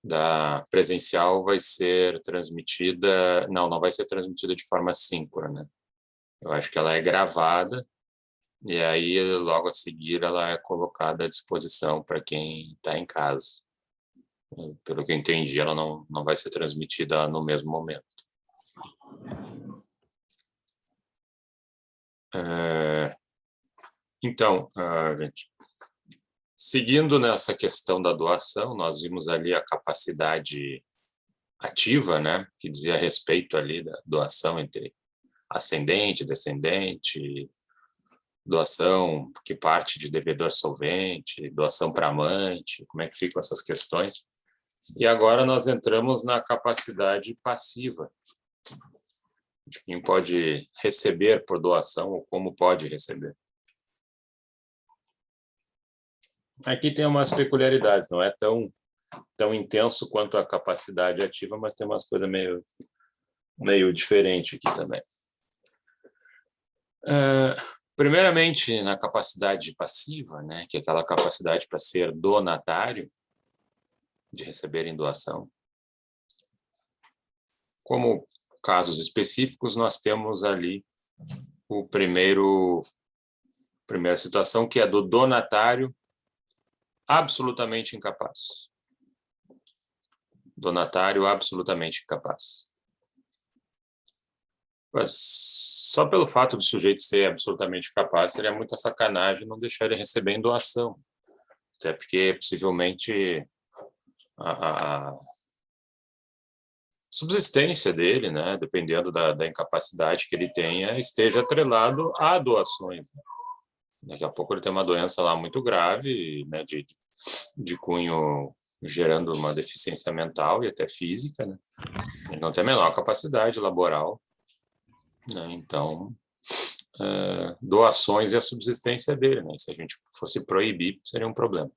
da presencial vai ser transmitida... Não vai ser transmitida de forma síncrona. Eu acho que ela é gravada e aí, logo a seguir, ela é colocada à disposição para quem está em casa. Pelo que eu entendi, ela não vai ser transmitida no mesmo momento. Então, gente, seguindo nessa questão da doação, nós vimos ali a capacidade ativa, né, que dizia respeito ali da doação entre ascendente, descendente, doação que parte de devedor solvente, doação para amante, como é que ficam essas questões. E agora nós entramos na capacidade passiva, de quem pode receber por doação ou como pode receber. Aqui tem umas peculiaridades, não é tão intenso quanto a capacidade ativa, mas tem umas coisas meio diferentes aqui também. Primeiramente, na capacidade passiva, né, que é aquela capacidade para ser donatário, de receber em doação. Como casos específicos, nós temos ali primeira situação, que é do donatário absolutamente incapaz. Donatário absolutamente incapaz. Mas só pelo fato do sujeito ser absolutamente incapaz, seria muita sacanagem não deixar ele receber em doação. Até porque, possivelmente, a subsistência dele, né, dependendo da incapacidade que ele tenha, esteja atrelado a doações. Daqui a pouco ele tem uma doença lá muito grave, né, de cunho gerando uma deficiência mental e até física, né? Ele não tem a menor capacidade laboral, né? Então, doações é a subsistência dele, né? Se a gente fosse proibir, seria um problema.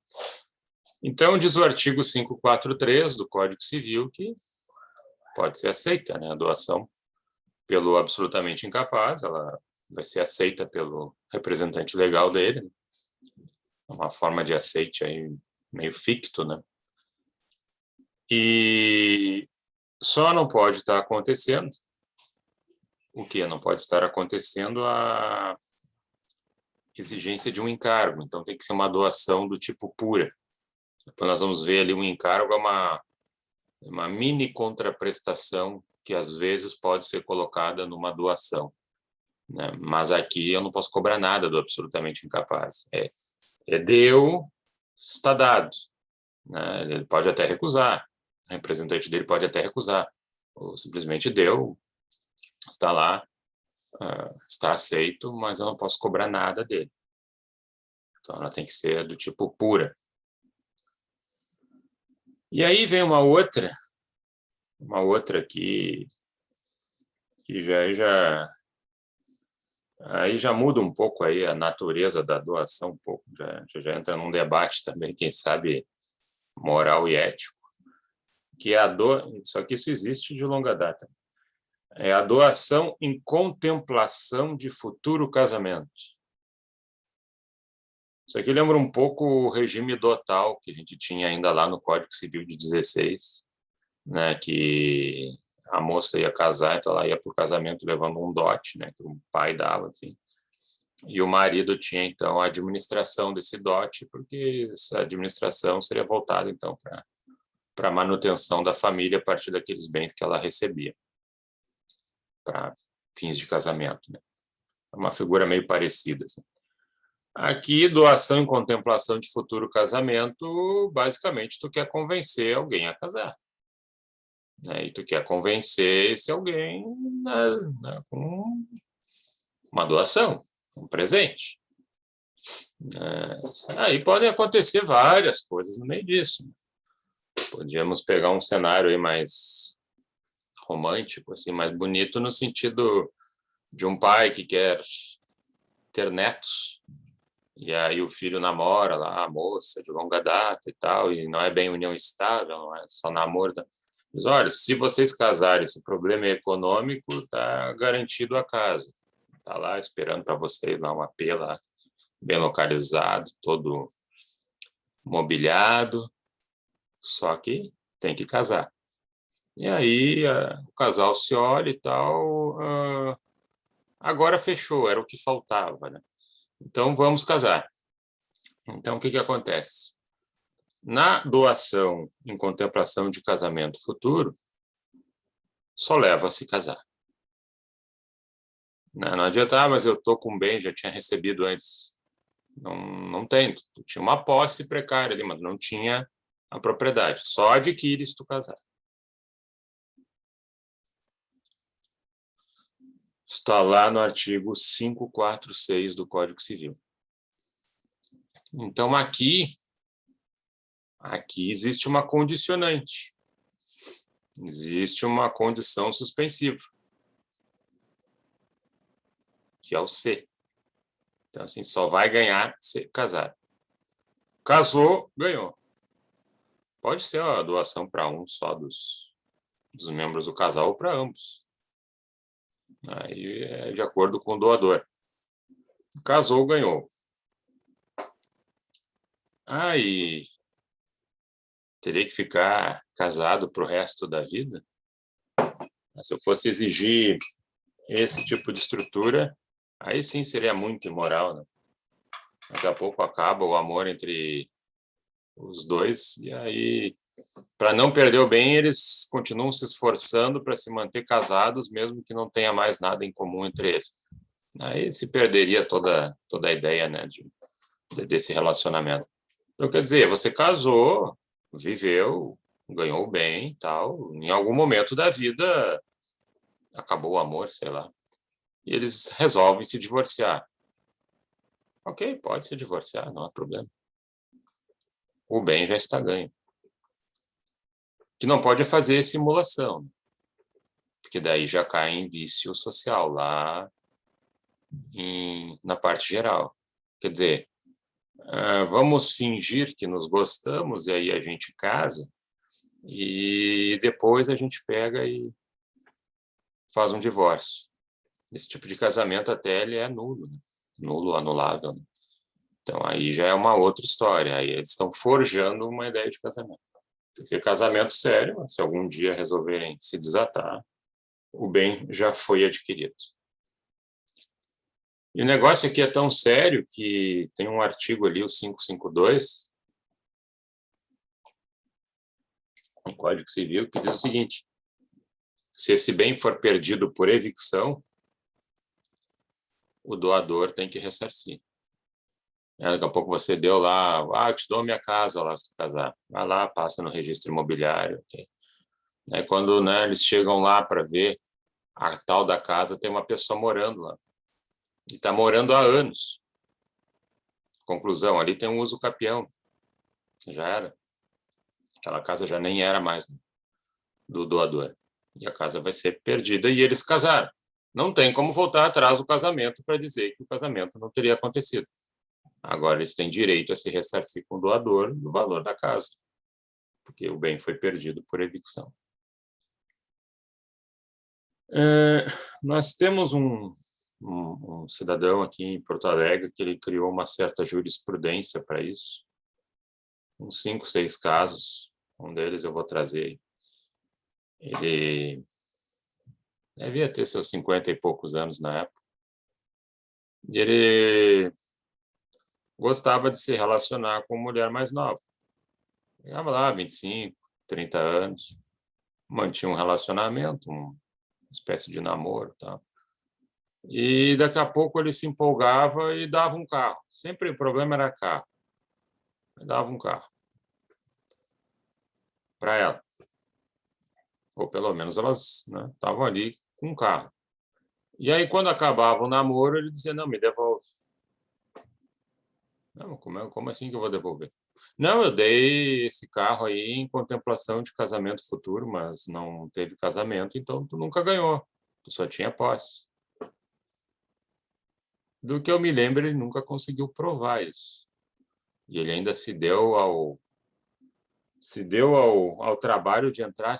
Então, diz o artigo 543 do Código Civil que pode ser aceita, né? A doação pelo absolutamente incapaz, ela vai ser aceita pelo representante legal dele, né? Uma forma de aceite aí meio ficto, né? E só não pode estar acontecendo o que não pode estar acontecendo a exigência de um encargo. Então tem que ser uma doação do tipo pura. Depois nós vamos ver ali um encargo, uma mini contraprestação que às vezes pode ser colocada numa doação, né? Mas aqui eu não posso cobrar nada do absolutamente incapaz. Deu, está dado, né? Ele pode até recusar, o representante dele pode até recusar, ou simplesmente deu, está lá, está aceito, mas eu não posso cobrar nada dele. Então ela tem que ser do tipo pura. E aí vem uma outra que aí já muda um pouco aí a natureza da doação, um pouco, já entra num debate também, quem sabe moral e ético, que é só que isso existe de longa data. É a doação em contemplação de futuro casamento. Isso aqui lembra um pouco o regime dotal que a gente tinha ainda lá no Código Civil de 16, né, que a moça ia casar, então ela ia para o casamento levando um dote, né, que o pai dava, assim. E o marido tinha, então, a administração desse dote, porque essa administração seria voltada, então, para a manutenção da família a partir daqueles bens que ela recebia, para fins de casamento, né? É uma figura meio parecida, assim. Aqui, doação em contemplação de futuro casamento, basicamente, tu quer convencer alguém a casar, né? E tu quer convencer esse alguém com uma doação, um presente. Aí podem acontecer várias coisas no meio disso. Podíamos pegar um cenário aí mais romântico, assim, mais bonito, no sentido de um pai que quer ter netos, e aí o filho namora lá a moça de longa data e tal, e não é bem união estável, não é só namoro. Mas olha, se vocês casarem, se o problema é econômico, está garantido a casa. Está lá esperando para vocês lá um AP lá, bem localizado, todo mobiliado, só que tem que casar. E aí o casal se olha e tal, agora fechou, era o que faltava, né? Então vamos casar. Então o que acontece? Na doação em contemplação de casamento futuro, só leva a se casar. Não adianta, mas eu estou com bem, já tinha recebido antes. Não tem, tu tinha uma posse precária ali, mas não tinha a propriedade. Só adquire se tu casar. Está lá no artigo 546 do Código Civil. Então, aqui existe uma condicionante. Existe uma condição suspensiva, que é o C. Então, assim, só vai ganhar se casar. Casou, ganhou. Pode ser a doação para um só dos membros do casal ou para ambos. Aí é de acordo com o doador. Casou, ganhou. Aí teria que ficar casado para o resto da vida? Se eu fosse exigir esse tipo de estrutura, aí sim seria muito imoral, né? Daqui a pouco acaba o amor entre os dois, e aí, para não perder o bem, eles continuam se esforçando para se manter casados, mesmo que não tenha mais nada em comum entre eles. Aí se perderia toda a ideia, né, desse relacionamento. Então, quer dizer, você casou, viveu, ganhou bem e tal, em algum momento da vida acabou o amor, sei lá, e eles resolvem se divorciar. Ok, pode se divorciar, não há problema. O bem já está ganho. O que não pode é fazer simulação, porque daí já cai em vício social, lá na parte geral. Quer dizer, vamos fingir que nos gostamos, e aí a gente casa, e depois a gente pega e faz um divórcio. Esse tipo de casamento até ele é nulo, né? Nulo, anulável. Né? Então aí já é uma outra história, aí eles estão forjando uma ideia de casamento. Tem que ser casamento sério, se algum dia resolverem se desatar, o bem já foi adquirido. E o negócio aqui é tão sério que tem um artigo ali, o 552, no Código Civil, que diz o seguinte: se esse bem for perdido por evicção, o doador tem que ressarcir. Daqui a pouco você deu lá, eu te dou minha casa lá se tu casar. Vai lá, passa no registro imobiliário. Okay. Aí quando eles chegam lá para ver a tal da casa, tem uma pessoa morando lá. E está morando há anos. Conclusão, ali tem um uso capião. Já era. Aquela casa já nem era mais do doador. E a casa vai ser perdida e eles casaram. Não tem como voltar atrás do casamento para dizer que o casamento não teria acontecido. Agora eles têm direito a se ressarcir com o doador do valor da casa, porque o bem foi perdido por evicção. Nós temos um cidadão aqui em Porto Alegre que ele criou uma certa jurisprudência para isso, uns 5, 6 casos, um deles eu vou trazer. Ele devia ter seus 50 e poucos anos na época, e ele gostava de se relacionar com mulher mais nova. Chegava lá, 25, 30 anos, mantinha um relacionamento, uma espécie de namoro, tá? E daqui a pouco ele se empolgava e dava um carro. Sempre o problema era carro. Ele dava um carro para ela. Ou pelo menos elas estavam ali com um carro. E aí, quando acabava o namoro, ele dizia, não, me devolve. Não, como assim que eu vou devolver? Não, eu dei esse carro aí em contemplação de casamento futuro, mas não teve casamento, então tu nunca ganhou. Tu só tinha posse. Do que eu me lembro, ele nunca conseguiu provar isso. E ele ainda se deu ao trabalho de entrar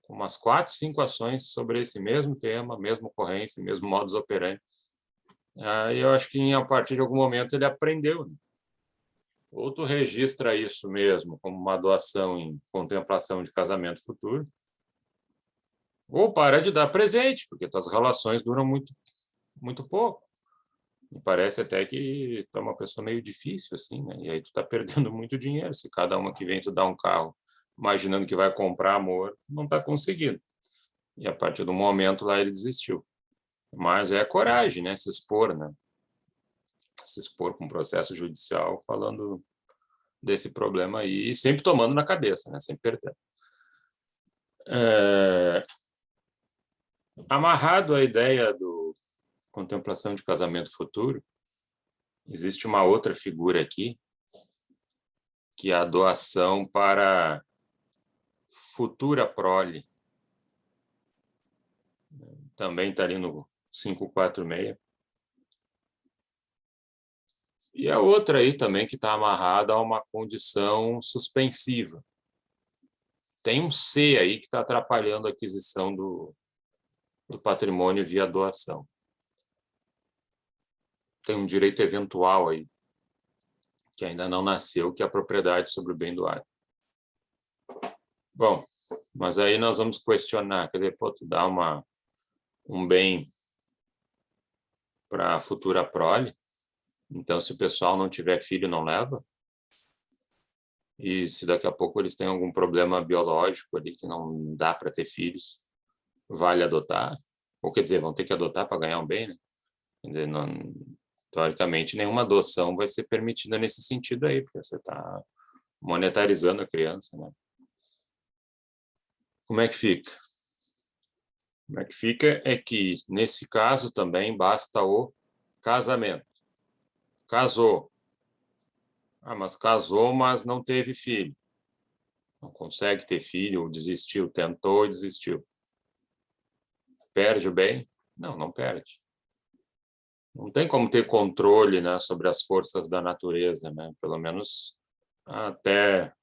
com umas 4, 5 ações sobre esse mesmo tema, mesma ocorrência, mesmo modus operandi. Aí eu acho que a partir de algum momento ele aprendeu. Né? Ou tu registra isso mesmo como uma doação em contemplação de casamento futuro, ou para de dar presente, porque tuas relações duram muito, muito pouco. Me parece até que tu é uma pessoa meio difícil, assim, né? E aí tu tá perdendo muito dinheiro. Se cada uma que vem tu dá um carro, imaginando que vai comprar amor, não tá conseguindo. E a partir do momento lá ele desistiu. Mas é coragem, né? Se expor, né? Se expor com um processo judicial falando desse problema aí, e sempre tomando na cabeça, né? Sempre perdendo. Amarrado à ideia do contemplação de casamento futuro, existe uma outra figura aqui, que é a doação para futura prole. Também está ali no 546. E a outra aí também que está amarrada a uma condição suspensiva. Tem um C aí que está atrapalhando a aquisição do patrimônio via doação. Tem um direito eventual aí, que ainda não nasceu, que é a propriedade sobre o bem doado. Bom, mas aí nós vamos questionar, quer dizer, pô, tu dá um bem para a futura prole, então se o pessoal não tiver filho, não leva? E se daqui a pouco eles têm algum problema biológico ali, que não dá para ter filhos, vale adotar? Ou quer dizer, vão ter que adotar para ganhar um bem, né? Quer dizer, não, teoricamente, nenhuma adoção vai ser permitida nesse sentido aí, porque você está monetarizando a criança, né? Como é que fica? Como é que fica é que, nesse caso também, basta o casamento. Casou. Ah, mas casou, mas não teve filho. Não consegue ter filho, ou desistiu, tentou e desistiu. Perde o bem? Não, não perde. Não tem como ter controle, né, sobre as forças da natureza, né? Pelo menos até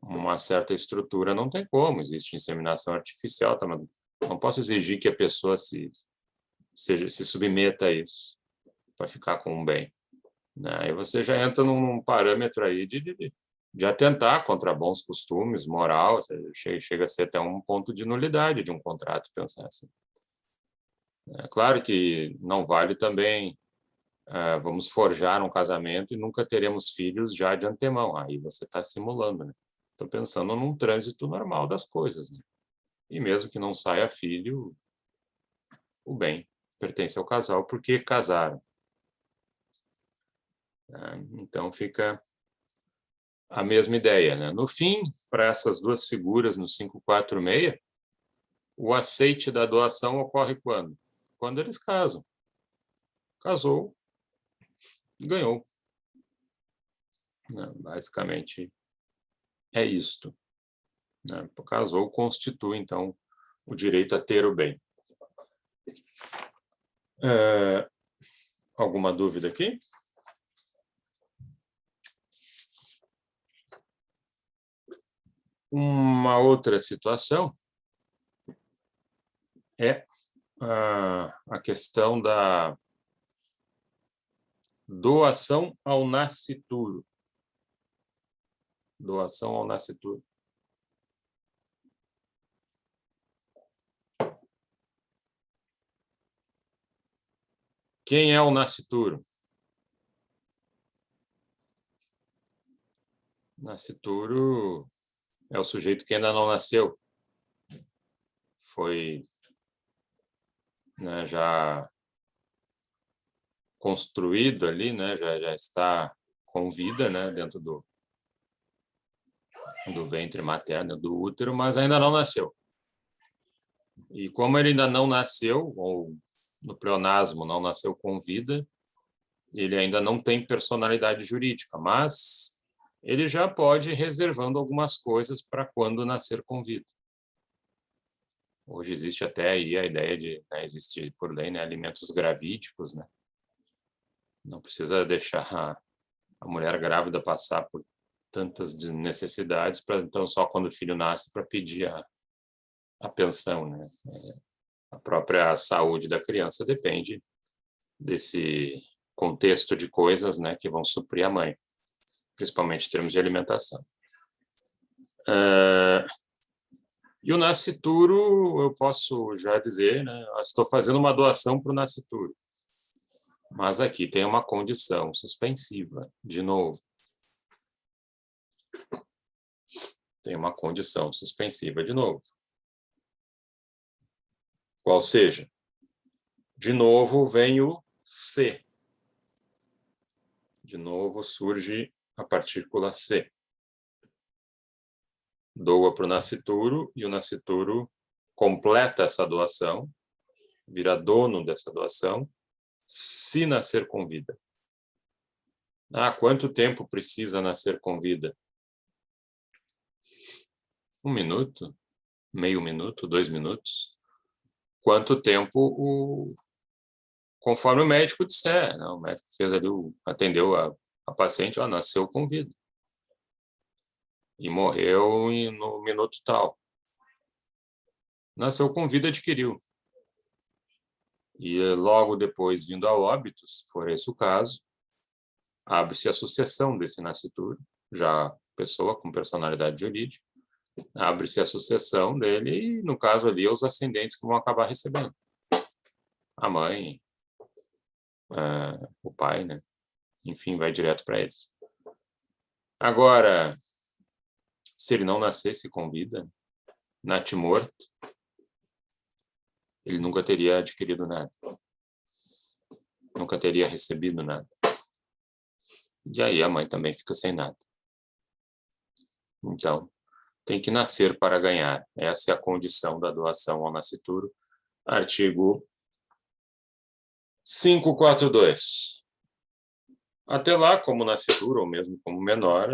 uma certa estrutura não tem como. Existe inseminação artificial, tá? Mas não posso exigir que a pessoa se submeta a isso para ficar com um bem. Né? Aí você já entra num parâmetro aí de atentar contra bons costumes, moral, chega a ser até um ponto de nulidade de um contrato, pensar assim. É claro que não vale também, vamos forjar um casamento e nunca teremos filhos já de antemão. Aí você está simulando, né? Estou pensando num trânsito normal das coisas, né? E mesmo que não saia filho, o bem pertence ao casal porque casaram. Então fica a mesma ideia, né? No fim, para essas duas figuras no 546, o aceite da doação ocorre quando? Quando eles casam. Casou, ganhou. Basicamente é isto. Casou, constitui, então, o direito a ter o bem. Alguma dúvida aqui? Uma outra situação é a questão da doação ao nascituro. Doação ao nascituro. Quem é o nascituro? Nascituro é o sujeito que ainda não nasceu. Foi, né, já construído ali, né, já está com vida, né, dentro do ventre materno, do útero, mas ainda não nasceu. E como ele ainda não nasceu, ou no pleonasmo não nasceu com vida, ele ainda não tem personalidade jurídica, mas ele já pode ir reservando algumas coisas para quando nascer com vida. Hoje existe até aí a ideia de, né, existe por lei, né, alimentos gravídicos, né? Não precisa deixar a mulher grávida passar por tantas necessidades para então só quando o filho nasce para pedir a pensão, né? A própria saúde da criança depende desse contexto de coisas, né, que vão suprir a mãe. principalmente em termos de alimentação. E o nascituro, eu posso já dizer, né? Estou fazendo uma doação para o nascituro. Mas aqui tem uma condição suspensiva, de novo. Tem uma condição suspensiva, de novo. Qual seja? De novo vem o C. De novo surge a partícula C. Doa para o nascituro e o nascituro completa essa doação, vira dono dessa doação, se nascer com vida. Quanto tempo precisa nascer com vida? 1 minuto? Meio minuto? 2 minutos? Quanto tempo conforme o médico disser. Não, o médico fez ali, atendeu a paciente, nasceu com vida. E morreu no minuto tal. Nasceu com vida, adquiriu. E logo depois, vindo a óbito, se for esse o caso, abre-se a sucessão desse nascituro, já pessoa com personalidade jurídica, abre-se a sucessão dele e, no caso ali, os ascendentes que vão acabar recebendo. A mãe, o pai, né? Enfim, vai direto para eles. Agora, se ele não nascesse com vida, natimorto, ele nunca teria adquirido nada. Nunca teria recebido nada. E aí a mãe também fica sem nada. Então, tem que nascer para ganhar. Essa é a condição da doação ao nascituro. Artigo 542. Até lá, como nascituro, ou mesmo como menor,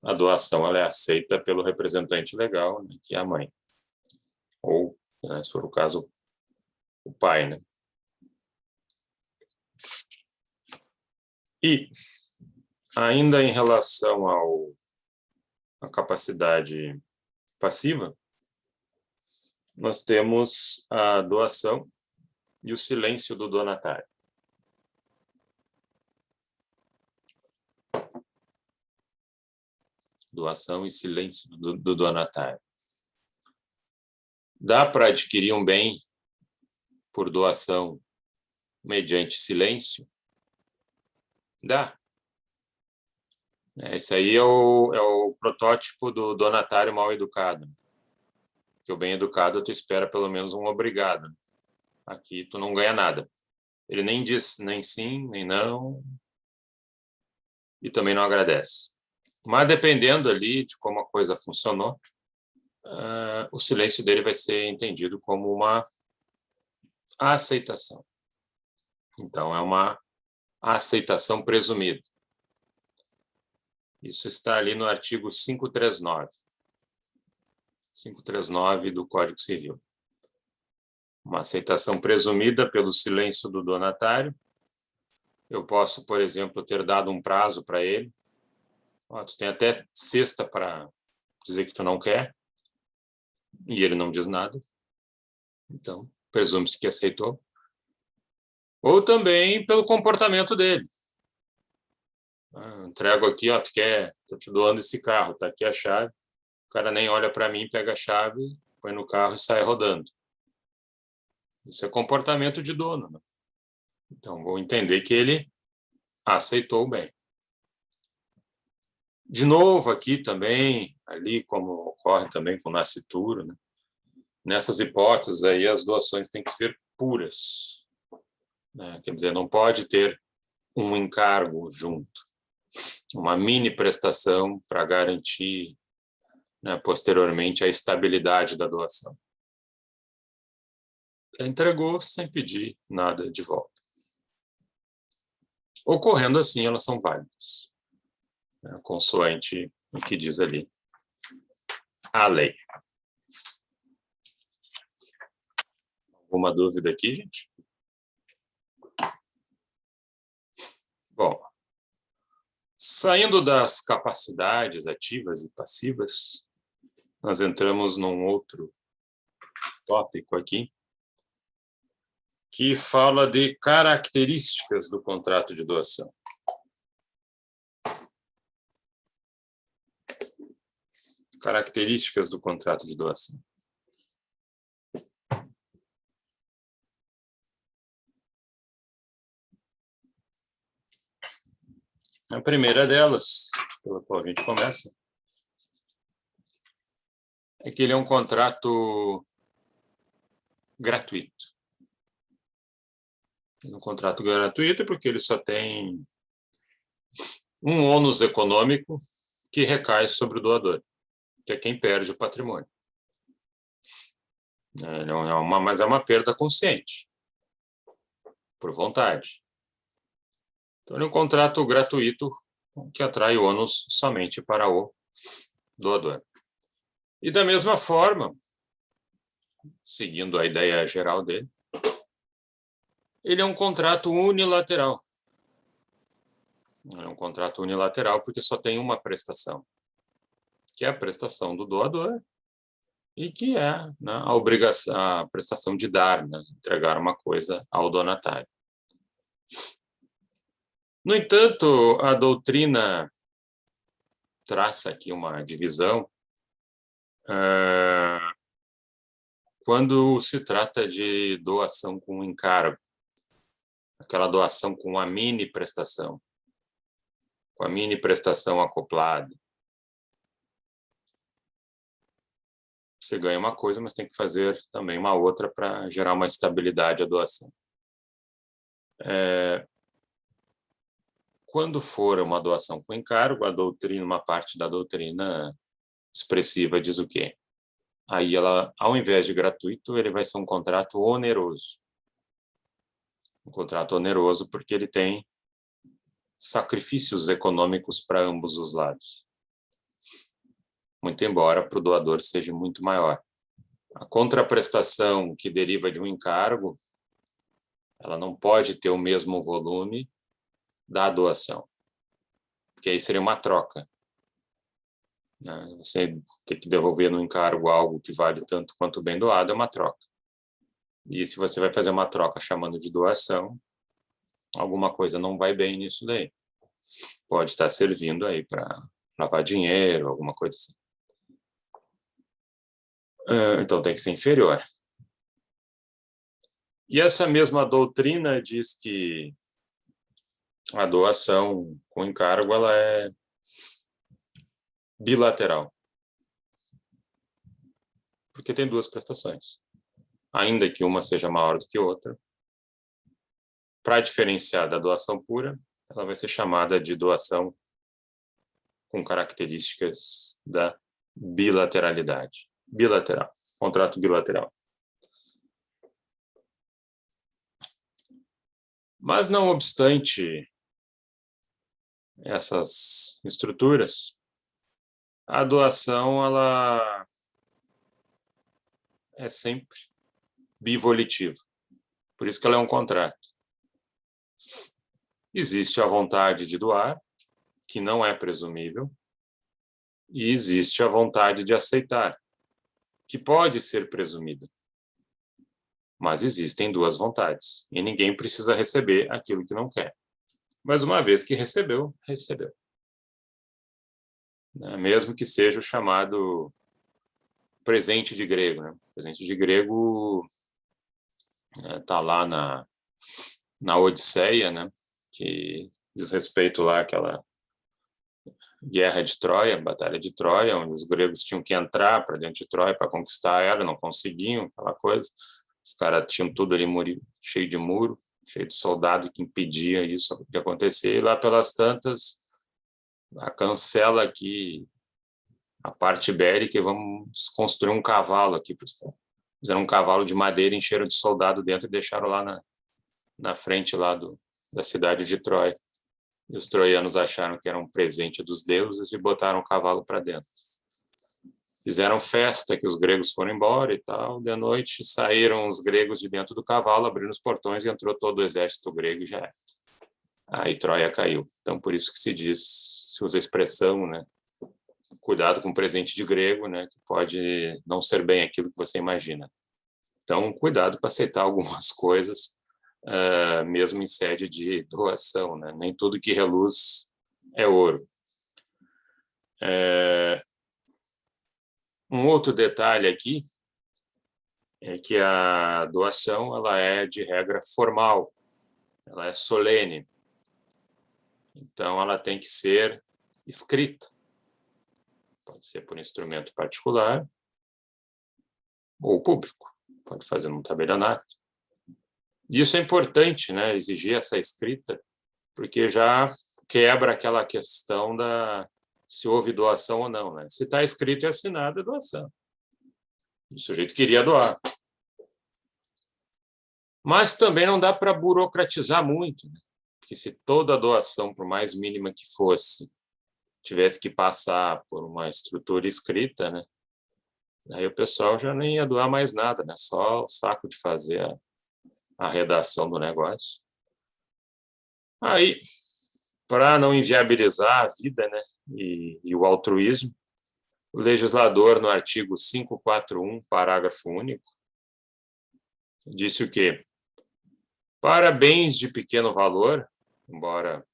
a doação ela é aceita pelo representante legal, né, que é a mãe. Ou, se for o caso, o pai, né? E, ainda em relação à capacidade passiva, nós temos a doação e o silêncio do donatário. Doação e silêncio do donatário. Dá para adquirir um bem por doação mediante silêncio? Dá. Esse aí é o protótipo do donatário mal educado. Porque o bem educado tu espera pelo menos um obrigado. Aqui tu não ganha nada. Ele nem diz nem sim, nem não. E também não agradece. Mas dependendo ali de como a coisa funcionou, o silêncio dele vai ser entendido como uma aceitação. Então, é uma aceitação presumida. Isso está ali no artigo 539. 539 do Código Civil. Uma aceitação presumida pelo silêncio do donatário. Eu posso, por exemplo, ter dado um prazo para ele. Tu tem até sexta para dizer que tu não quer. E ele não diz nada. Então, presume-se que aceitou. Ou também pelo comportamento dele. Entrego aqui, tu quer? Estou te doando esse carro, tá aqui a chave. O cara nem olha para mim, pega a chave, põe no carro e sai rodando. Isso é comportamento de dono, né? Então, vou entender que ele aceitou o bem. De novo, aqui também, ali como ocorre também com o nascituro, né? Nessas hipóteses aí, as doações têm que ser puras. Né? Quer dizer, não pode ter um encargo junto. Uma mini prestação para garantir, né, posteriormente a estabilidade da doação. Entregou sem pedir nada de volta. Ocorrendo assim, elas são válidas, né, consoante o que diz ali a lei. Alguma dúvida aqui, gente? Bom, saindo das capacidades ativas e passivas, nós entramos num outro tópico aqui, que fala de características do contrato de doação. Características do contrato de doação. A primeira delas, pela qual a gente começa, é que ele é um contrato gratuito. Um contrato gratuito porque ele só tem um ônus econômico que recai sobre o doador, que é quem perde o patrimônio. Mas é uma perda consciente, por vontade. Então, ele é um contrato gratuito que atrai ônus somente para o doador. E da mesma forma, seguindo a ideia geral dele, ele é um contrato unilateral. É um contrato unilateral porque só tem uma prestação, que é a prestação do doador, e que é, né, a obrigação, a prestação de dar, né, entregar uma coisa ao donatário. No entanto, a doutrina traça aqui uma divisão quando se trata de doação com encargo, aquela doação com a mini prestação, com a mini prestação acoplada. Você ganha uma coisa, mas tem que fazer também uma outra para gerar uma estabilidade à doação. Quando for uma doação com encargo, a doutrina, uma parte da doutrina expressiva diz o quê? Aí ela, ao invés de gratuito, ele vai ser um contrato oneroso. Um contrato oneroso porque ele tem sacrifícios econômicos para ambos os lados. Muito embora para o doador seja muito maior. A contraprestação que deriva de um encargo, ela não pode ter o mesmo volume da doação, porque aí seria uma troca. Você ter que devolver no encargo algo que vale tanto quanto o bem doado é uma troca. E se você vai fazer uma troca chamando de doação, alguma coisa não vai bem nisso daí. Pode estar servindo aí para lavar dinheiro, alguma coisa assim. Então tem que ser inferior. E essa mesma doutrina diz que a doação com encargo ela é bilateral, porque tem duas prestações, ainda que uma seja maior do que outra. Para diferenciar da doação pura, ela vai ser chamada de doação com características da bilateralidade. Bilateral, contrato bilateral. Mas, não obstante essas estruturas, a doação ela é sempre bivolitiva. Por isso que ela é um contrato. Existe a vontade de doar, que não é presumível, e existe a vontade de aceitar, que pode ser presumida. Mas existem duas vontades, e ninguém precisa receber aquilo que não quer. Mas uma vez que recebeu, recebeu. Mesmo que seja o chamado presente de grego. Né? Presente de grego está lá na Odisseia, né? Que diz respeito lá àquela guerra de Troia, batalha de Troia, onde os gregos tinham que entrar para dentro de Troia para conquistar ela, não conseguiam, aquela coisa. Os caras tinham tudo ali cheio de muro, cheio de soldado que impedia isso de acontecer. E lá pelas tantas, cancela aqui a parte ibérica e vamos construir um cavalo aqui para os caras. Fizeram um cavalo de madeira, encheram de soldado dentro e deixaram lá na frente lá da cidade de Troia. E os troianos acharam que era um presente dos deuses e botaram o cavalo para dentro. Fizeram festa, que os gregos foram embora e tal. De noite saíram os gregos de dentro do cavalo, abriram os portões e entrou todo o exército grego e já era. Aí Troia caiu. Então, por isso que se usa a expressão, né? Cuidado com o presente de grego, né? Que pode não ser bem aquilo que você imagina. Então, cuidado para aceitar algumas coisas, mesmo em sede de doação, né? Nem tudo que reluz é ouro. Um outro detalhe aqui é que a doação ela é de regra formal, ela é solene. Então, ela tem que ser escrita. Pode ser por instrumento particular ou público. Pode fazer num tabelionato. Isso é importante, né? Exigir essa escrita, porque já quebra aquela questão da se houve doação ou não, né? Se está escrito e assinado, é doação. O sujeito queria doar. Mas também não dá para burocratizar muito, né? Porque se toda doação, por mais mínima que fosse, tivesse que passar por uma estrutura escrita, né? Aí o pessoal já nem ia doar mais nada, né? Só o saco de fazer a redação do negócio. Aí, para não inviabilizar a vida, né? E o altruísmo, o legislador, no artigo 541, parágrafo único, disse o quê? Para bens de pequeno valor, embora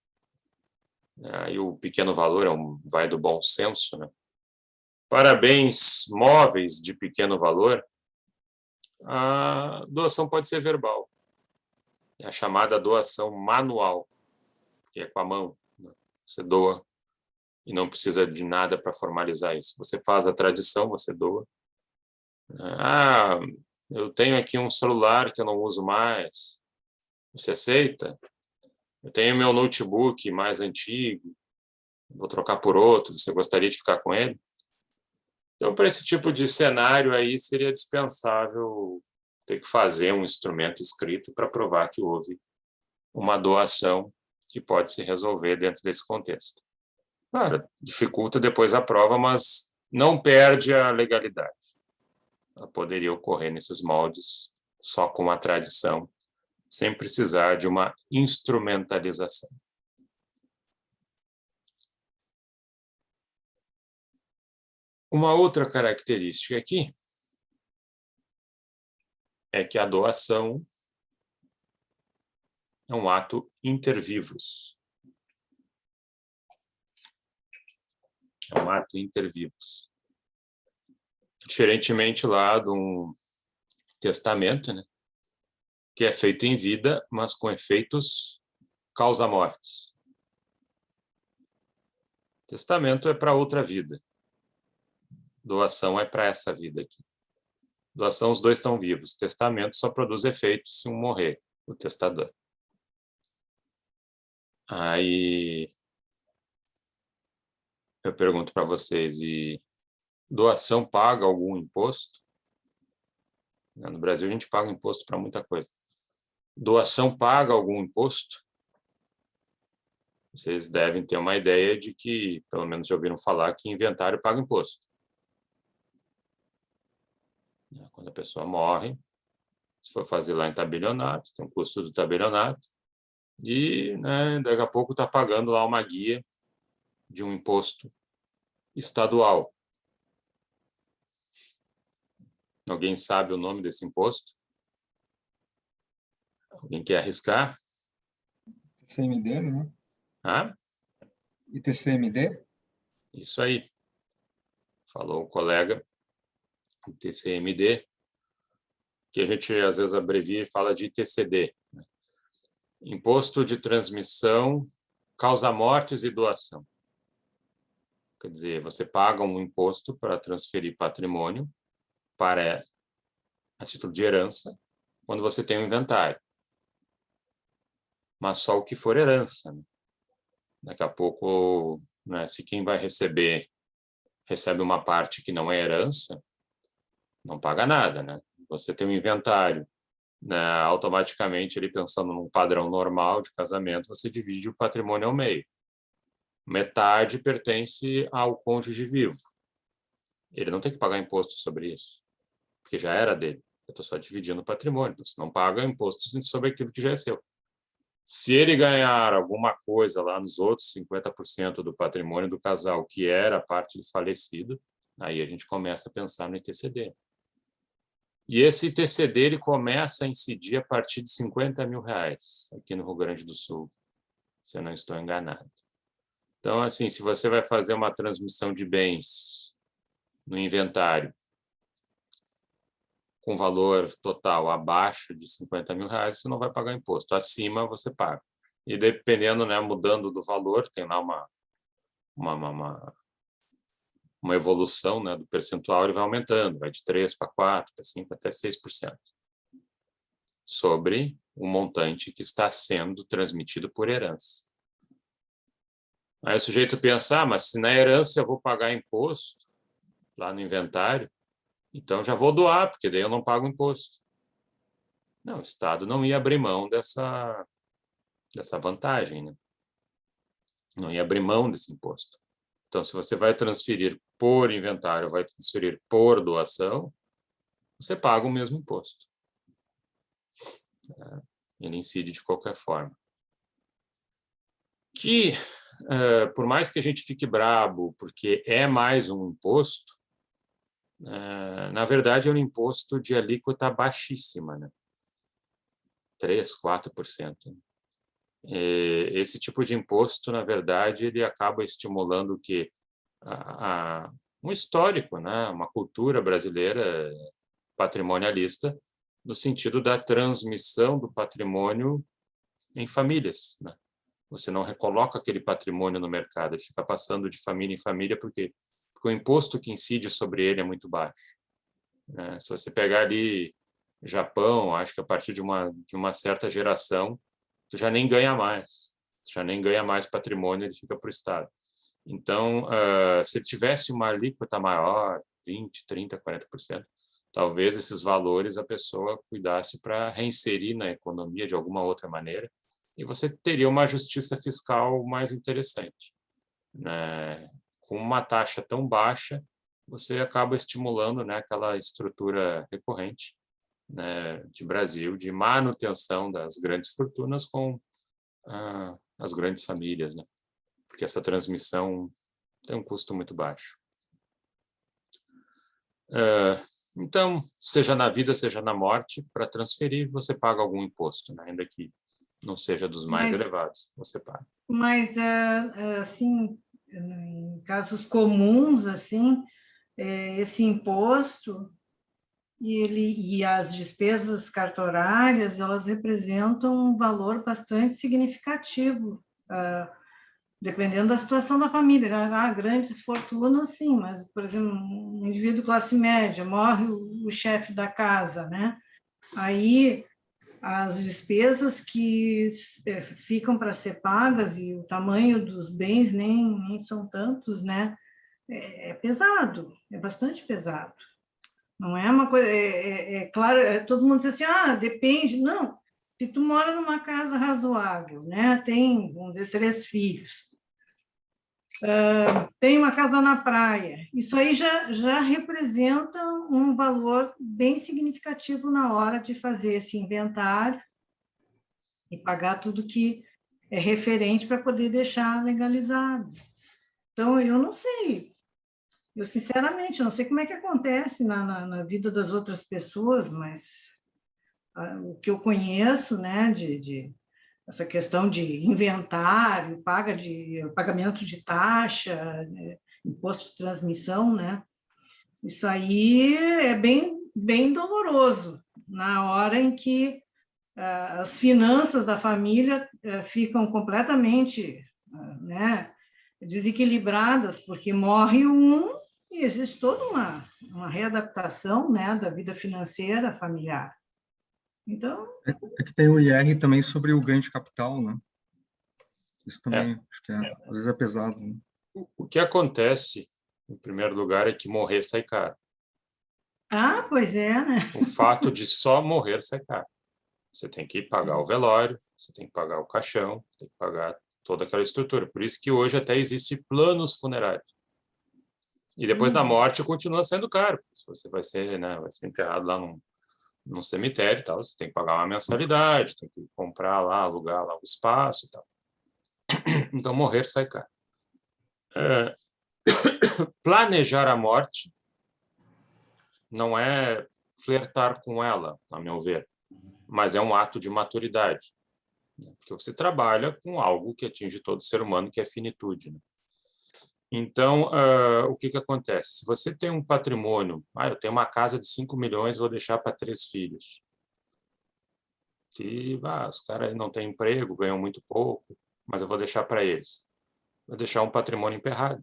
aí o pequeno valor vai do bom senso, né? Para bens móveis de pequeno valor, a doação pode ser verbal. É a chamada doação manual, que é com a mão. Né? Você doa e não precisa de nada para formalizar isso. Você faz a tradição, você doa. Ah, eu tenho aqui um celular que eu não uso mais. Você aceita? Eu tenho meu notebook mais antigo, vou trocar por outro, você gostaria de ficar com ele? Então, para esse tipo de cenário aí, seria dispensável ter que fazer um instrumento escrito para provar que houve uma doação que pode se resolver dentro desse contexto. Claro, dificulta depois a prova, mas não perde a legalidade. Ela poderia ocorrer nesses moldes só com a tradição, sem precisar de uma instrumentalização. Uma outra característica aqui é que a doação é um ato inter vivos. É um ato inter vivos. Diferentemente lá de um testamento, né, que é feito em vida, mas com efeitos causa-mortes. Testamento é para outra vida. Doação é para essa vida aqui. Doação, os dois estão vivos. Testamento só produz efeito se um morrer, o testador. Aí eu pergunto para vocês, e doação paga algum imposto? No Brasil a gente paga imposto para muita coisa. Doação paga algum imposto? Vocês devem ter uma ideia de que, pelo menos já ouviram falar, que inventário paga imposto. Quando a pessoa morre, se for fazer lá em tabelionato, tem um custo do tabelionato, e né, daqui a pouco está pagando lá uma guia de um imposto estadual. Alguém sabe o nome desse imposto? Alguém quer arriscar? TCMD, né? Ah? ITCMD? Isso aí. Falou o colega, o TCMD, que a gente às vezes abrevia e fala de ITCD. Imposto de transmissão, causa-mortes e doação. Quer dizer, você paga um imposto para transferir patrimônio para a título de herança, quando você tem um inventário. Mas só o que for herança. Né? Daqui a pouco, né, se quem vai receber recebe uma parte que não é herança, não paga nada. Né? Você tem um inventário, né, automaticamente, ele pensando num padrão normal de casamento, você divide o patrimônio ao meio. Metade pertence ao cônjuge vivo. Ele não tem que pagar imposto sobre isso, porque já era dele. Eu estou só dividindo o patrimônio. Você não paga impostos sobre aquilo que já é seu. Se ele ganhar alguma coisa lá nos outros 50% do patrimônio do casal, que era parte do falecido, aí a gente começa a pensar no ITCD. E esse ITCD ele começa a incidir a partir de R$50 mil, aqui no Rio Grande do Sul, se eu não estou enganado. Então, assim, se você vai fazer uma transmissão de bens no inventário com valor total abaixo de R$ 50.000, você não vai pagar imposto. Acima, você paga. E dependendo, né, mudando do valor, tem lá uma evolução, né, do percentual, ele vai aumentando, vai de 3 para 4, para 5, até 6%. Sobre o montante que está sendo transmitido por herança. Aí o sujeito pensa, mas se na herança eu vou pagar imposto, lá no inventário, então já vou doar, porque daí eu não pago imposto. Não, o Estado não ia abrir mão dessa vantagem, né? Não ia abrir mão desse imposto. Então, se você vai transferir por inventário, vai transferir por doação, você paga o mesmo imposto. Ele incide de qualquer forma. Que, por mais que a gente fique brabo, porque é mais um imposto, na verdade é um imposto de alíquota baixíssima, né? 3, 4%. Esse tipo de imposto, na verdade, ele acaba estimulando que um histórico, né? Uma cultura brasileira patrimonialista, no sentido da transmissão do patrimônio em famílias, né? Você não recoloca aquele patrimônio no mercado, ele fica passando de família em família, porque o imposto que incide sobre ele é muito baixo, né? Se você pegar ali Japão, acho que a partir de uma certa geração, tu já nem ganha mais. Tu já nem ganha mais patrimônio, ele fica para o Estado. Então, se ele tivesse uma alíquota maior, 20%, 30%, 40%, talvez esses valores a pessoa cuidasse para reinserir na economia de alguma outra maneira, e você teria uma justiça fiscal mais interessante, né? Com uma taxa tão baixa, você acaba estimulando, né, aquela estrutura recorrente, né, de Brasil, de manutenção das grandes fortunas com as grandes famílias, né? Porque essa transmissão tem um custo muito baixo. Então, seja na vida, seja na morte, para transferir, você paga algum imposto, né? Ainda que não seja dos mais elevados, você paga. Mas, assim, em casos comuns, assim, esse imposto e as despesas cartorárias, elas representam um valor bastante significativo, dependendo da situação da família. Há grandes fortunas, sim, mas, por exemplo, um indivíduo classe média, morre o chefe da casa, né? Aí as despesas que ficam para ser pagas e o tamanho dos bens nem são tantos, né? É pesado, é bastante pesado. Não é uma coisa, claro, todo mundo diz assim, depende. Não, se tu mora numa casa razoável, né? Tem, vamos dizer, 3 filhos, tem uma casa na praia, isso aí já representa um valor bem significativo na hora de fazer esse inventário e pagar tudo que é referente para poder deixar legalizado. Então, eu não sei. Eu, sinceramente, não sei como é que acontece na vida das outras pessoas, mas o que eu conheço, né, de essa questão de inventário, pagamento de taxa, imposto de transmissão, né, isso aí é bem doloroso na hora em que as finanças da família ficam completamente, né, desequilibradas, porque morre um e existe toda uma readaptação, né, da vida financeira familiar. Então... É que tem o IR também sobre o ganho de capital, né? Isso também, acho que às vezes é pesado, né? O que acontece, em primeiro lugar, é que morrer sai caro. Pois é, né? O fato de só morrer sai caro. Você tem que pagar o velório, você tem que pagar o caixão, tem que pagar toda aquela estrutura. Por isso que hoje até existe planos funerários. E depois da morte continua sendo caro. Se você vai ser, né, vai ser enterrado lá num cemitério e tal, você tem que pagar uma mensalidade, tem que comprar lá, alugar lá o espaço e tal. Então, morrer sai caro. Planejar a morte não é flertar com ela, a meu ver, mas é um ato de maturidade, né? Porque você trabalha com algo que atinge todo ser humano, que é a finitude, né? Então, o que acontece? Se você tem um patrimônio, eu tenho uma casa de 5 milhões, vou deixar para 3 filhos. Se os caras não têm emprego, ganham muito pouco, mas eu vou deixar para eles. Vou deixar um patrimônio emperrado.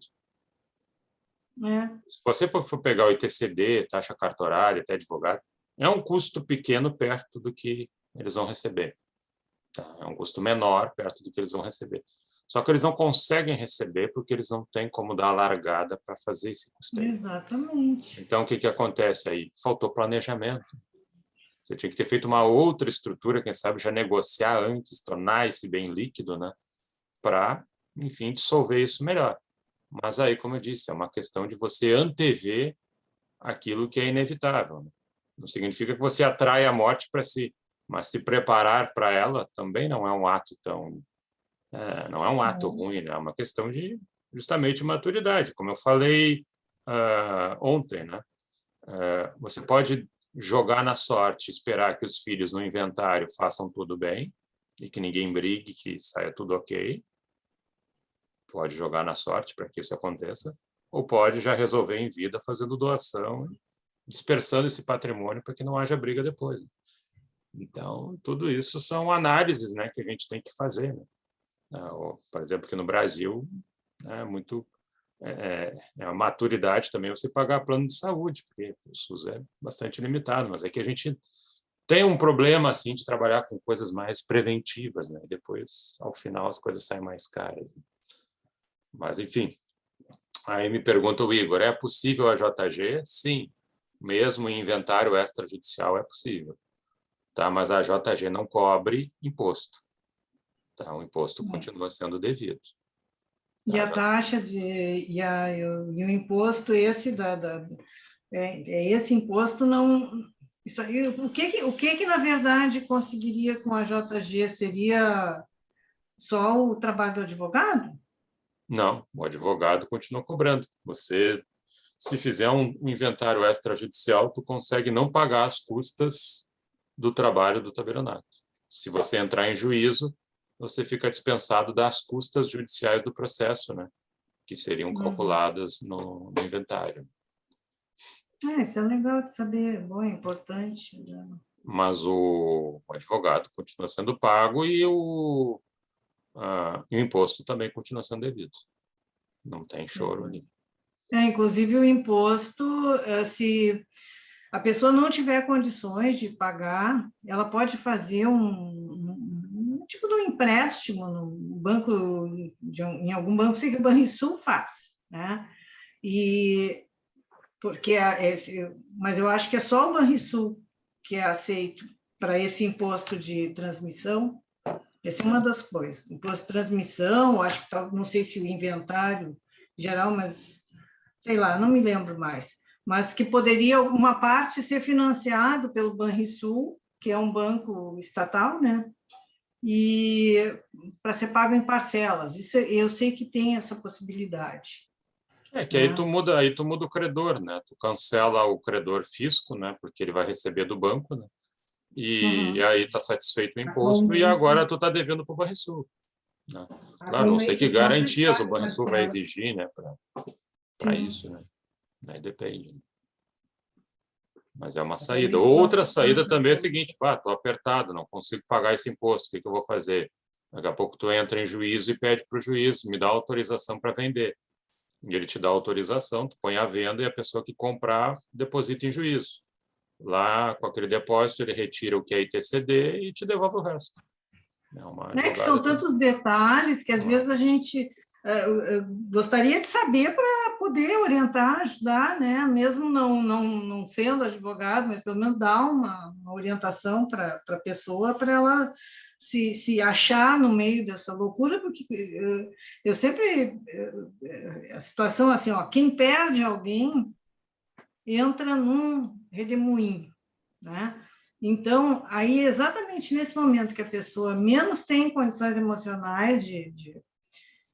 Se você for pegar o ITCD, taxa cartorária, até advogado, é um custo pequeno perto do que eles vão receber. Tá? É um custo menor perto do que eles vão receber. Só que eles não conseguem receber porque eles não têm como dar a largada para fazer esse custeio. Exatamente. Então, o que acontece aí? Faltou planejamento. Você tinha que ter feito uma outra estrutura, quem sabe já negociar antes, tornar esse bem líquido, né? Para, enfim, dissolver isso melhor. Mas aí, como eu disse, é uma questão de você antever aquilo que é inevitável. Né? Não significa que você atrai a morte para si, mas se preparar para ela também não é um ato tão... não é um ato ruim, né? É uma questão de, justamente, maturidade. Como eu falei ontem, né? Você pode jogar na sorte, esperar que os filhos no inventário façam tudo bem e que ninguém brigue, que saia tudo ok. Pode jogar na sorte para que isso aconteça, ou pode já resolver em vida fazendo doação, dispersando esse patrimônio para que não haja briga depois. Então, tudo isso são análises, né, que a gente tem que fazer. Né? Por exemplo, aqui no Brasil, é a maturidade também você pagar plano de saúde, porque o SUS é bastante limitado, mas é que a gente tem um problema assim de trabalhar com coisas mais preventivas, né? E depois, ao final, as coisas saem mais caras. Mas, enfim, aí me pergunta o Igor, é possível a JG? Sim, mesmo em inventário extrajudicial é possível. Tá? Mas a JG não cobre imposto. Tá? O imposto continua sendo devido. E a taxa e o imposto esse esse imposto não... Isso aí, o que na verdade conseguiria com a JG? Seria só o trabalho do advogado? Não, o advogado continua cobrando. Você, se fizer um inventário extrajudicial, tu consegue não pagar as custas do trabalho do tabelionato. Se você entrar em juízo, você fica dispensado das custas judiciais do processo, né? Que seriam calculadas no inventário. Isso é legal de saber, bom, é importante. Mas o advogado continua sendo pago e o imposto também continua sendo devido. Não tem choro ali. Inclusive o imposto, se a pessoa não tiver condições de pagar, ela pode fazer um tipo de um empréstimo no banco, em algum banco, sei que o Banrisul faz, né? Mas eu acho que é só o Banrisul que é aceito para esse imposto de transmissão. Essa é uma das coisas. Imposto de transmissão, acho que não sei se o inventário geral, mas sei lá, não me lembro mais. Mas que poderia uma parte ser financiado pelo Banrisul, que é um banco estatal, né? E para ser pago em parcelas. Isso eu sei que tem essa possibilidade. Que aí tu muda o credor, né? Tu cancela o credor fisco, né? Porque ele vai receber do banco, né? E aí está satisfeito o imposto e agora tu está devendo para o Banrisul. Né? Claro, não sei que garantias o Banrisul vai exigir, né? Para isso, né? Aí depende. Mas é uma saída. Outra saída também é a seguinte: estou apertado, não consigo pagar esse imposto, o que eu vou fazer? Daqui a pouco tu entra em juízo e pede para o juiz, me dá autorização para vender. E ele te dá autorização, tu põe a venda e a pessoa que comprar deposita em juízo. Lá, com aquele depósito, ele retira o que é ITCD e te devolve o resto. É uma jogada que são tantos detalhes que às vezes a gente gostaria de saber para poder orientar, ajudar, né? Mesmo não sendo advogado, mas pelo menos dar uma orientação para a pessoa, para ela se achar no meio dessa loucura, porque eu sempre... A situação assim, quem perde alguém entra num redemoinho, né? Então, aí, exatamente nesse momento que a pessoa menos tem condições emocionais de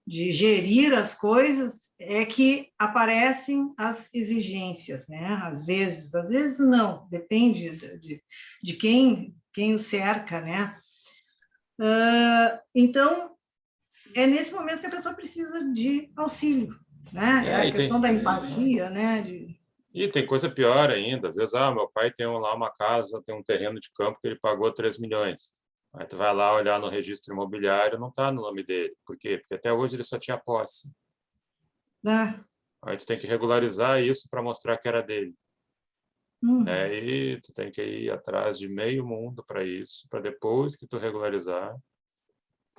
gerir as coisas, é que aparecem as exigências, né? Às vezes não, depende de quem o cerca, né? Então, é nesse momento que a pessoa precisa de auxílio, né? É a E questão tem, da empatia, né? e tem coisa pior ainda. Às vezes, meu pai tem lá uma casa, tem um terreno de campo que ele pagou 3 milhões. Aí tu vai lá olhar no registro imobiliário, não está no nome dele. Por quê? Porque até hoje ele só tinha posse. Né? Aí tu tem que regularizar isso para mostrar que era dele. Uhum. E tu tem que ir atrás de meio mundo para isso, para depois que tu regularizar,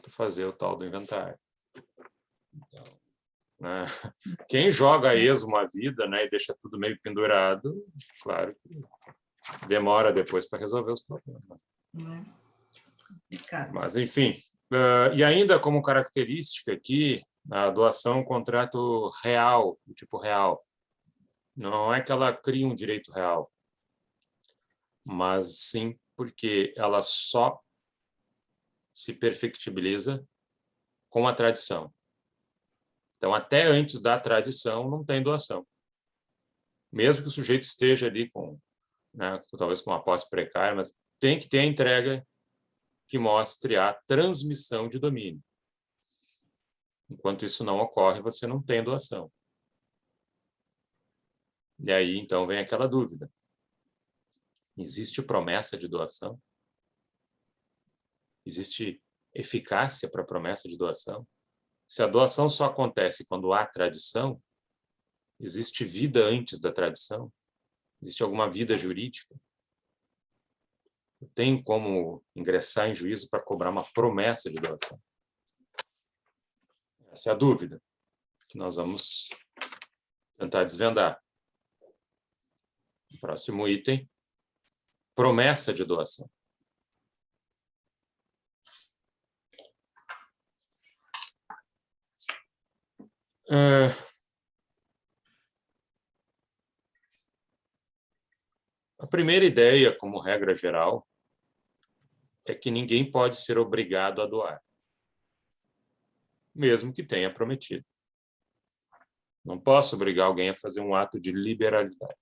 tu fazer o tal do inventário. Então, né? Quem joga a esmo a vida, né, e deixa tudo meio pendurado, claro que demora depois para resolver os problemas. Mas, enfim, e ainda como característica aqui, a doação é um contrato real, do tipo real. Não é que ela cria um direito real, mas sim porque ela só se perfectibiliza com a tradição. Então, até antes da tradição, não tem doação. Mesmo que o sujeito esteja ali com, né, talvez com uma posse precária, mas tem que ter a entrega que mostre a transmissão de domínio. Enquanto isso não ocorre, você não tem doação. E aí, então, vem aquela dúvida. Existe promessa de doação? Existe eficácia para a promessa de doação? Se a doação só acontece quando há tradição, existe vida antes da tradição? Existe alguma vida jurídica? Tem como ingressar em juízo para cobrar uma promessa de doação? Essa é a dúvida que nós vamos tentar desvendar. Próximo item, promessa de doação. A primeira ideia, como regra geral, é que ninguém pode ser obrigado a doar, mesmo que tenha prometido. Não posso obrigar alguém a fazer um ato de liberalidade.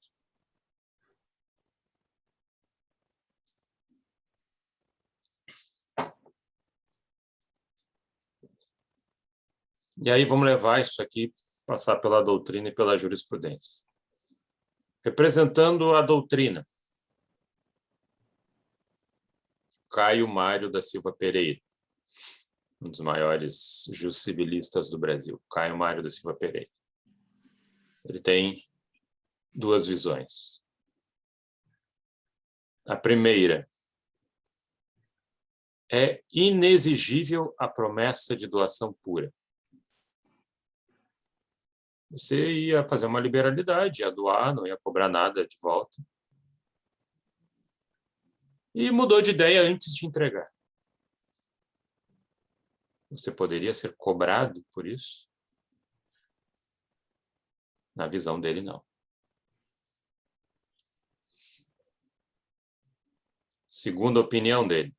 E aí vamos levar isso aqui, passar pela doutrina e pela jurisprudência. Representando a doutrina, Caio Mário da Silva Pereira, um dos maiores juscivilistas do Brasil, Caio Mário da Silva Pereira. Ele tem duas visões. A primeira, é inexigível a promessa de doação pura. Você ia fazer uma liberalidade, ia doar, não ia cobrar nada de volta. E mudou de ideia antes de entregar. Você poderia ser cobrado por isso? Na visão dele, não. Segundo a opinião dele,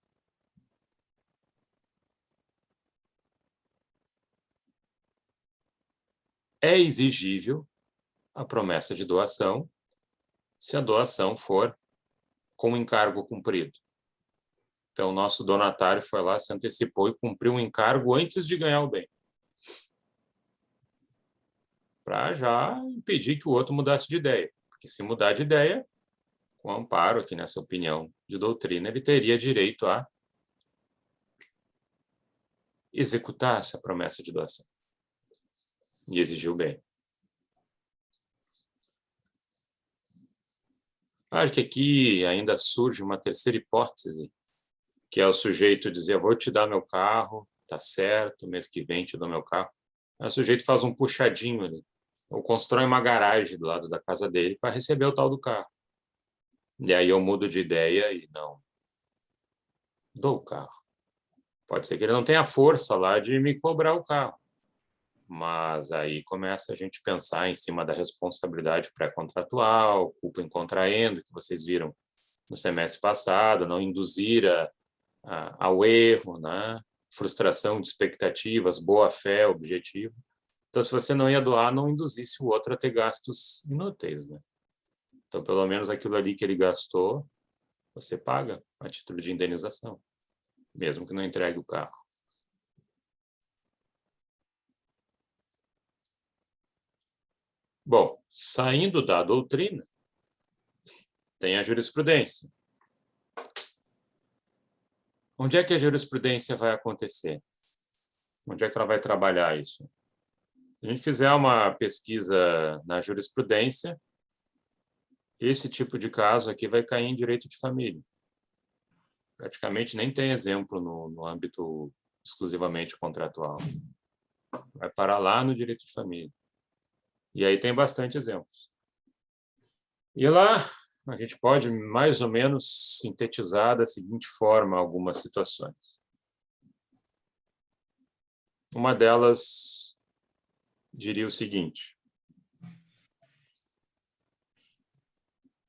é exigível a promessa de doação se a doação for com encargo cumprido. Então, o nosso donatário foi lá, se antecipou e cumpriu um encargo antes de ganhar o bem. Para já impedir que o outro mudasse de ideia. Porque se mudar de ideia, com amparo aqui nessa opinião de doutrina, ele teria direito a executar essa promessa de doação. E exigir o bem. Claro que aqui ainda surge uma terceira hipótese, que é o sujeito dizer, vou te dar meu carro, tá certo, mês que vem te dou meu carro. Aí o sujeito faz um puxadinho ali, ou constrói uma garagem do lado da casa dele para receber o tal do carro. E aí eu mudo de ideia e não dou o carro. Pode ser que ele não tenha força lá de me cobrar o carro. Mas aí começa a gente pensar em cima da responsabilidade pré-contratual, culpa em contraendo, que vocês viram no semestre passado, não induzir ao erro, né? Frustração de expectativas, boa-fé, objetivo. Então, se você não ia doar, não induzisse o outro a ter gastos inúteis, né? Então, pelo menos aquilo ali que ele gastou, você paga a título de indenização, mesmo que não entregue o carro. Bom, saindo da doutrina, tem a jurisprudência. Onde é que a jurisprudência vai acontecer? Onde é que ela vai trabalhar isso? Se a gente fizer uma pesquisa na jurisprudência, esse tipo de caso aqui vai cair em direito de família. Praticamente nem tem exemplo no âmbito exclusivamente contratual. Vai parar lá no direito de família. E aí tem bastante exemplos. E lá a gente pode mais ou menos sintetizar da seguinte forma algumas situações. Uma delas diria o seguinte: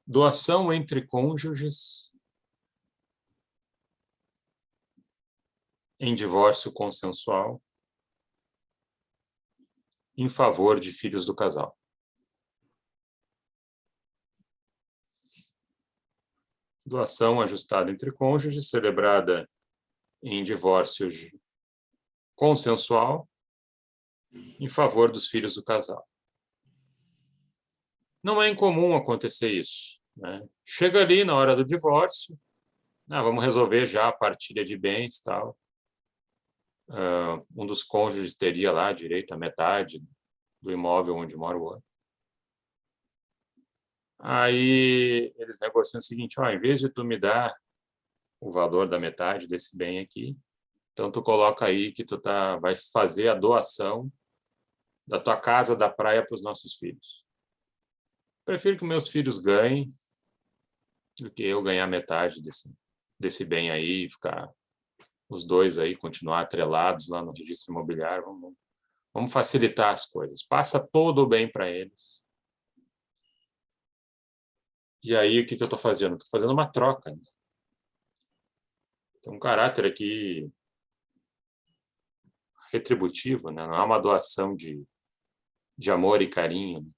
doação entre cônjuges em divórcio consensual em favor de filhos do casal. Doação ajustada entre cônjuges, celebrada em divórcio consensual em favor dos filhos do casal. Não é incomum acontecer isso, né? Chega ali na hora do divórcio, vamos resolver já a partilha de bens, tal. Um dos cônjuges teria lá direito à metade do imóvel onde mora o outro. Aí eles negociam o seguinte: em vez de tu me dar o valor da metade desse bem aqui, então tu coloca aí que tu vai fazer a doação da tua casa da praia para os nossos filhos. Prefiro que meus filhos ganhem do que eu ganhar metade desse bem aí e ficar os dois aí, continuar atrelados lá no registro imobiliário. Vamos facilitar as coisas. Passa todo o bem para eles. E aí, o que eu estou fazendo? Estou fazendo uma troca. Né? Tem um caráter aqui retributivo, né? Não é uma doação de amor e carinho.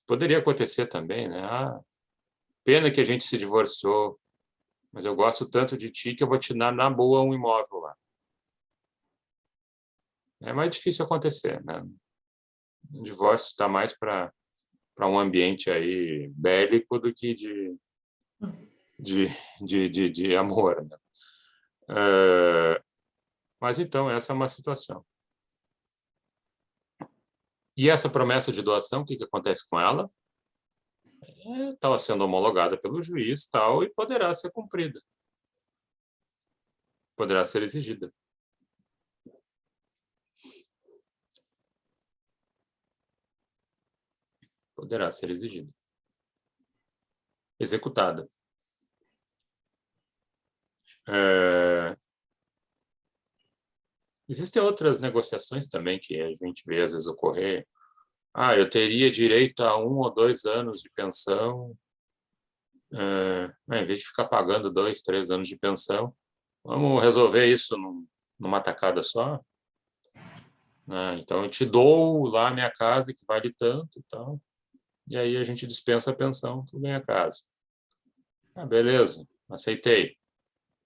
Poderia acontecer também, né? Pena que a gente se divorciou, mas eu gosto tanto de ti que eu vou te dar na boa um imóvel lá. É mais difícil acontecer, né? O divórcio está mais para um ambiente aí bélico do que de amor. Né? Mas então, essa é uma situação. E essa promessa de doação, o que acontece com ela? Estava sendo homologada pelo juiz tal, e poderá ser cumprida. Poderá ser exigida. Poderá ser exigida. Executada. Existem outras negociações também que a gente vê às vezes ocorrer. Eu teria direito a 1 ou 2 anos de pensão, em vez de ficar pagando 2, 3 anos de pensão, vamos resolver isso numa tacada só. Então, eu te dou lá a minha casa, que vale tanto e tal, e aí a gente dispensa a pensão, tu ganha a casa. Beleza, aceitei.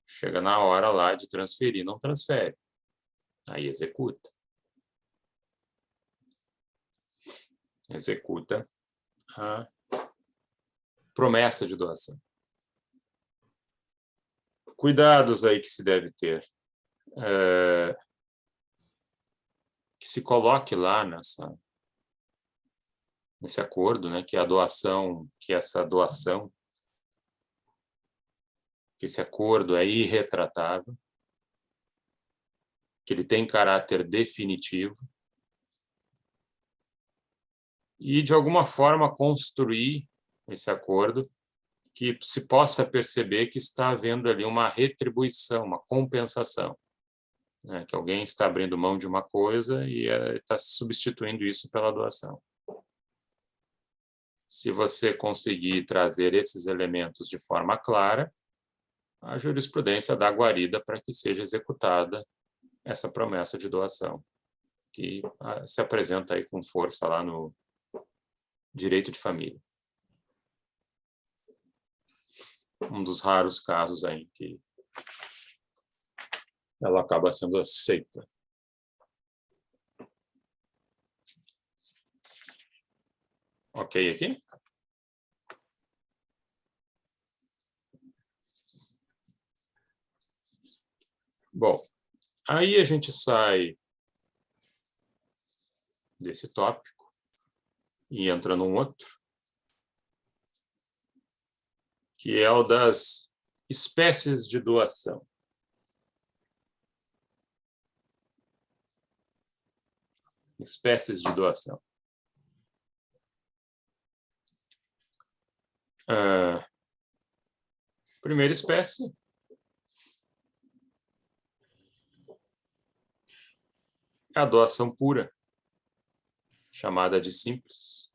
Chega na hora lá de transferir, não transfere. Aí executa. Executa a promessa de doação. Cuidados aí que se deve ter. Que se coloque lá nesse acordo, né, que esse acordo é irretratável, que ele tem caráter definitivo, e, de alguma forma, construir esse acordo que se possa perceber que está havendo ali uma retribuição, uma compensação, né? Que alguém está abrindo mão de uma coisa e está substituindo isso pela doação. Se você conseguir trazer esses elementos de forma clara, a jurisprudência dá guarida para que seja executada essa promessa de doação, que se apresenta aí com força lá no direito de família. Um dos raros casos aí que ela acaba sendo aceita. Ok aqui? Bom, aí a gente sai desse tópico e entra num outro, que é o das espécies de doação. Espécies de doação. Primeira espécie é a doação pura, chamada de simples,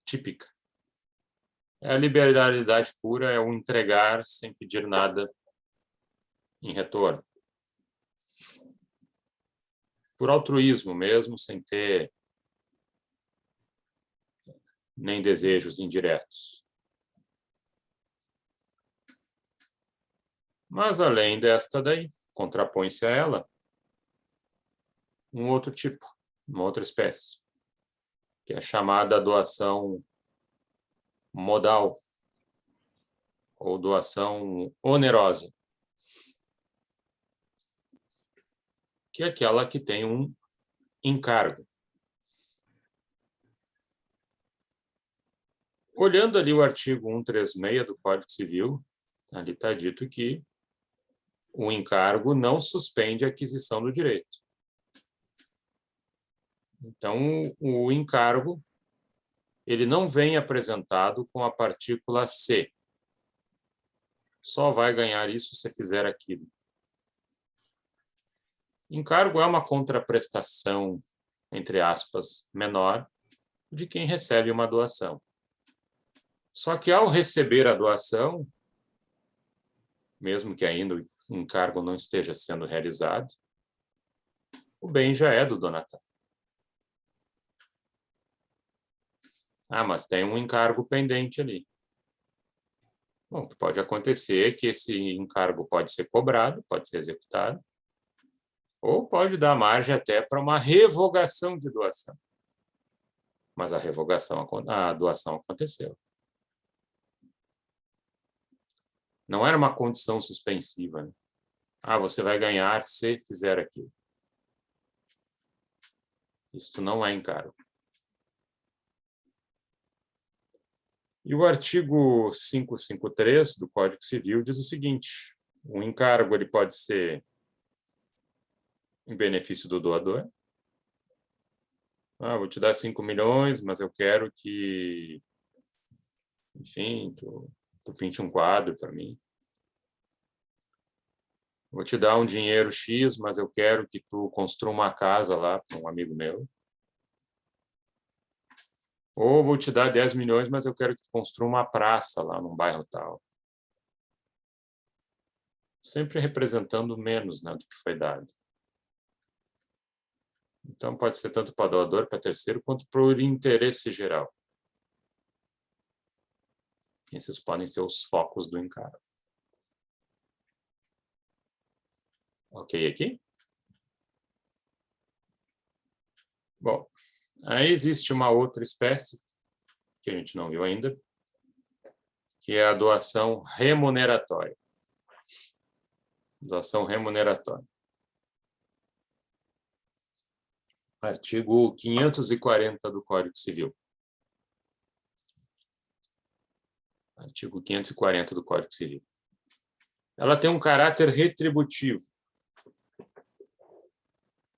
típica. A liberalidade pura é o entregar sem pedir nada em retorno. Por altruísmo mesmo, sem ter nem desejos indiretos. Mas, além desta daí, contrapõe-se a ela um outro tipo, uma outra espécie, que é a chamada doação modal, ou doação onerosa, que é aquela que tem um encargo. Olhando ali o artigo 136 do Código Civil, ali está dito que o encargo não suspende a aquisição do direito. Então, o encargo, ele não vem apresentado com a partícula C. Só vai ganhar isso se fizer aquilo. Encargo é uma contraprestação, entre aspas, menor, de quem recebe uma doação. Só que ao receber a doação, mesmo que ainda o encargo não esteja sendo realizado, o bem já é do donatário. Ah, mas tem um encargo pendente ali. Bom, o que pode acontecer é que esse encargo pode ser cobrado, pode ser executado, ou pode dar margem até para uma revogação de doação. Mas a doação aconteceu. Não era uma condição suspensiva, né? Ah, você vai ganhar se fizer aquilo. Isto não é encargo. E o artigo 553 do Código Civil diz o seguinte: o encargo ele pode ser em benefício do doador. Ah, vou te dar 5 milhões, mas eu quero que, enfim, tu pinte um quadro para mim. Vou te dar um dinheiro X, mas eu quero que tu construa uma casa lá para um amigo meu. Ou vou te dar 10 milhões, mas eu quero que tu construa uma praça lá num bairro tal. Sempre representando menos, né, do que foi dado. Então, pode ser tanto para doador, para terceiro, quanto para o interesse geral. Esses podem ser os focos do encargo. Ok aqui? Bom, aí existe uma outra espécie, que a gente não viu ainda, que é a doação remuneratória. Doação remuneratória. Artigo 540 do Código Civil. Artigo 540 do Código Civil. Ela tem um caráter retributivo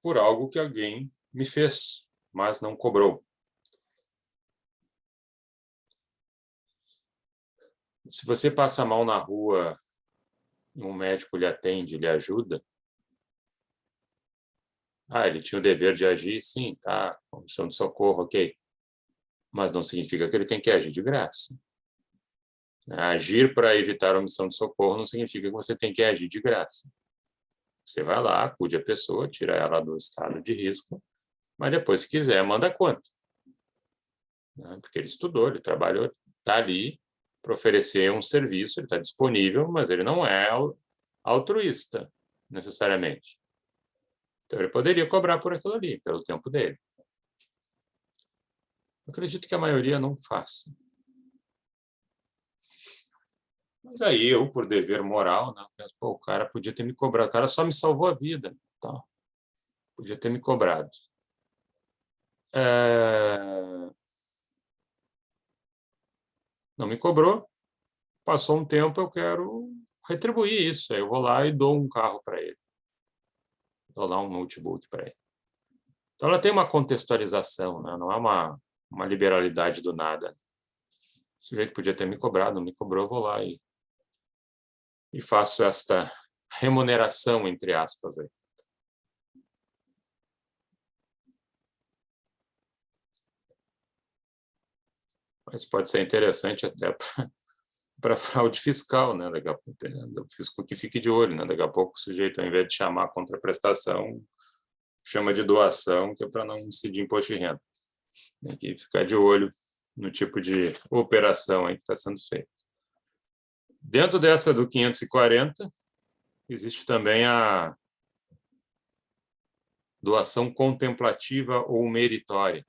por algo que alguém me fez, mas não cobrou. Se você passa mal na rua, um médico lhe atende, lhe ajuda, ele tinha o dever de agir, sim, tá, comissão de socorro, ok. Mas não significa que ele tem que agir de graça. Agir para evitar a omissão de socorro não significa que você tem que agir de graça. Você vai lá, acude a pessoa, tira ela do estado de risco, mas depois, se quiser, manda conta. Porque ele estudou, ele trabalhou, está ali para oferecer um serviço, ele está disponível, mas ele não é altruísta, necessariamente. Então, ele poderia cobrar por aquilo ali, pelo tempo dele. Acredito que a maioria não faça. Mas aí eu, por dever moral, né, penso, pô, o cara podia ter me cobrado, o cara só me salvou a vida, tá? Podia ter me cobrado. Não me cobrou, passou um tempo, eu quero retribuir isso. Aí eu vou lá e dou um carro para ele. Dou lá um notebook para ele. Então, ela tem uma contextualização, né? Não é uma liberalidade do nada. O sujeito podia ter me cobrado, não me cobrou, eu vou lá e faço esta remuneração, entre aspas. Aí. Mas pode ser interessante até para fraude fiscal, né? Daqui a pouco, o fisco que fique de olho, né? Daqui a pouco o sujeito, ao invés de chamar contraprestação, chama de doação, que é para não incidir imposto de renda. Tem que ficar de olho no tipo de operação aí que está sendo feita. Dentro dessa do 540, existe também a doação contemplativa ou meritória.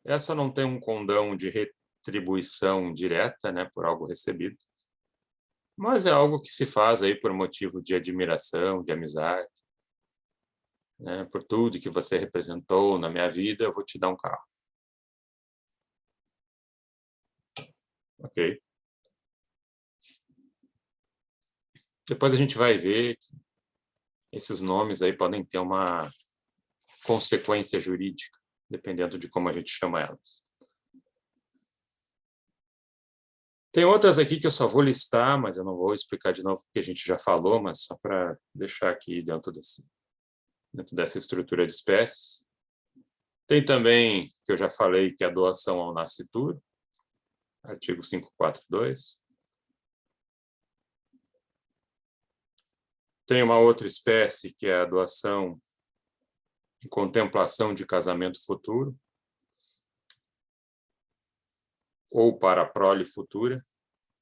Essa não tem um condão de retribuição direta, né, por algo recebido, mas é algo que se faz aí por motivo de admiração, de amizade, né, por tudo que você representou na minha vida, eu vou te dar um carro. Ok? Depois a gente vai ver que esses nomes aí podem ter uma consequência jurídica, dependendo de como a gente chama elas. Tem outras aqui que eu só vou listar, mas eu não vou explicar de novo porque a gente já falou, mas só para deixar aqui dentro dessa estrutura de espécies. Tem também, que eu já falei, que é a doação ao nascituro, artigo 542. Tem uma outra espécie, que é a doação em contemplação de casamento futuro, ou para a prole futura,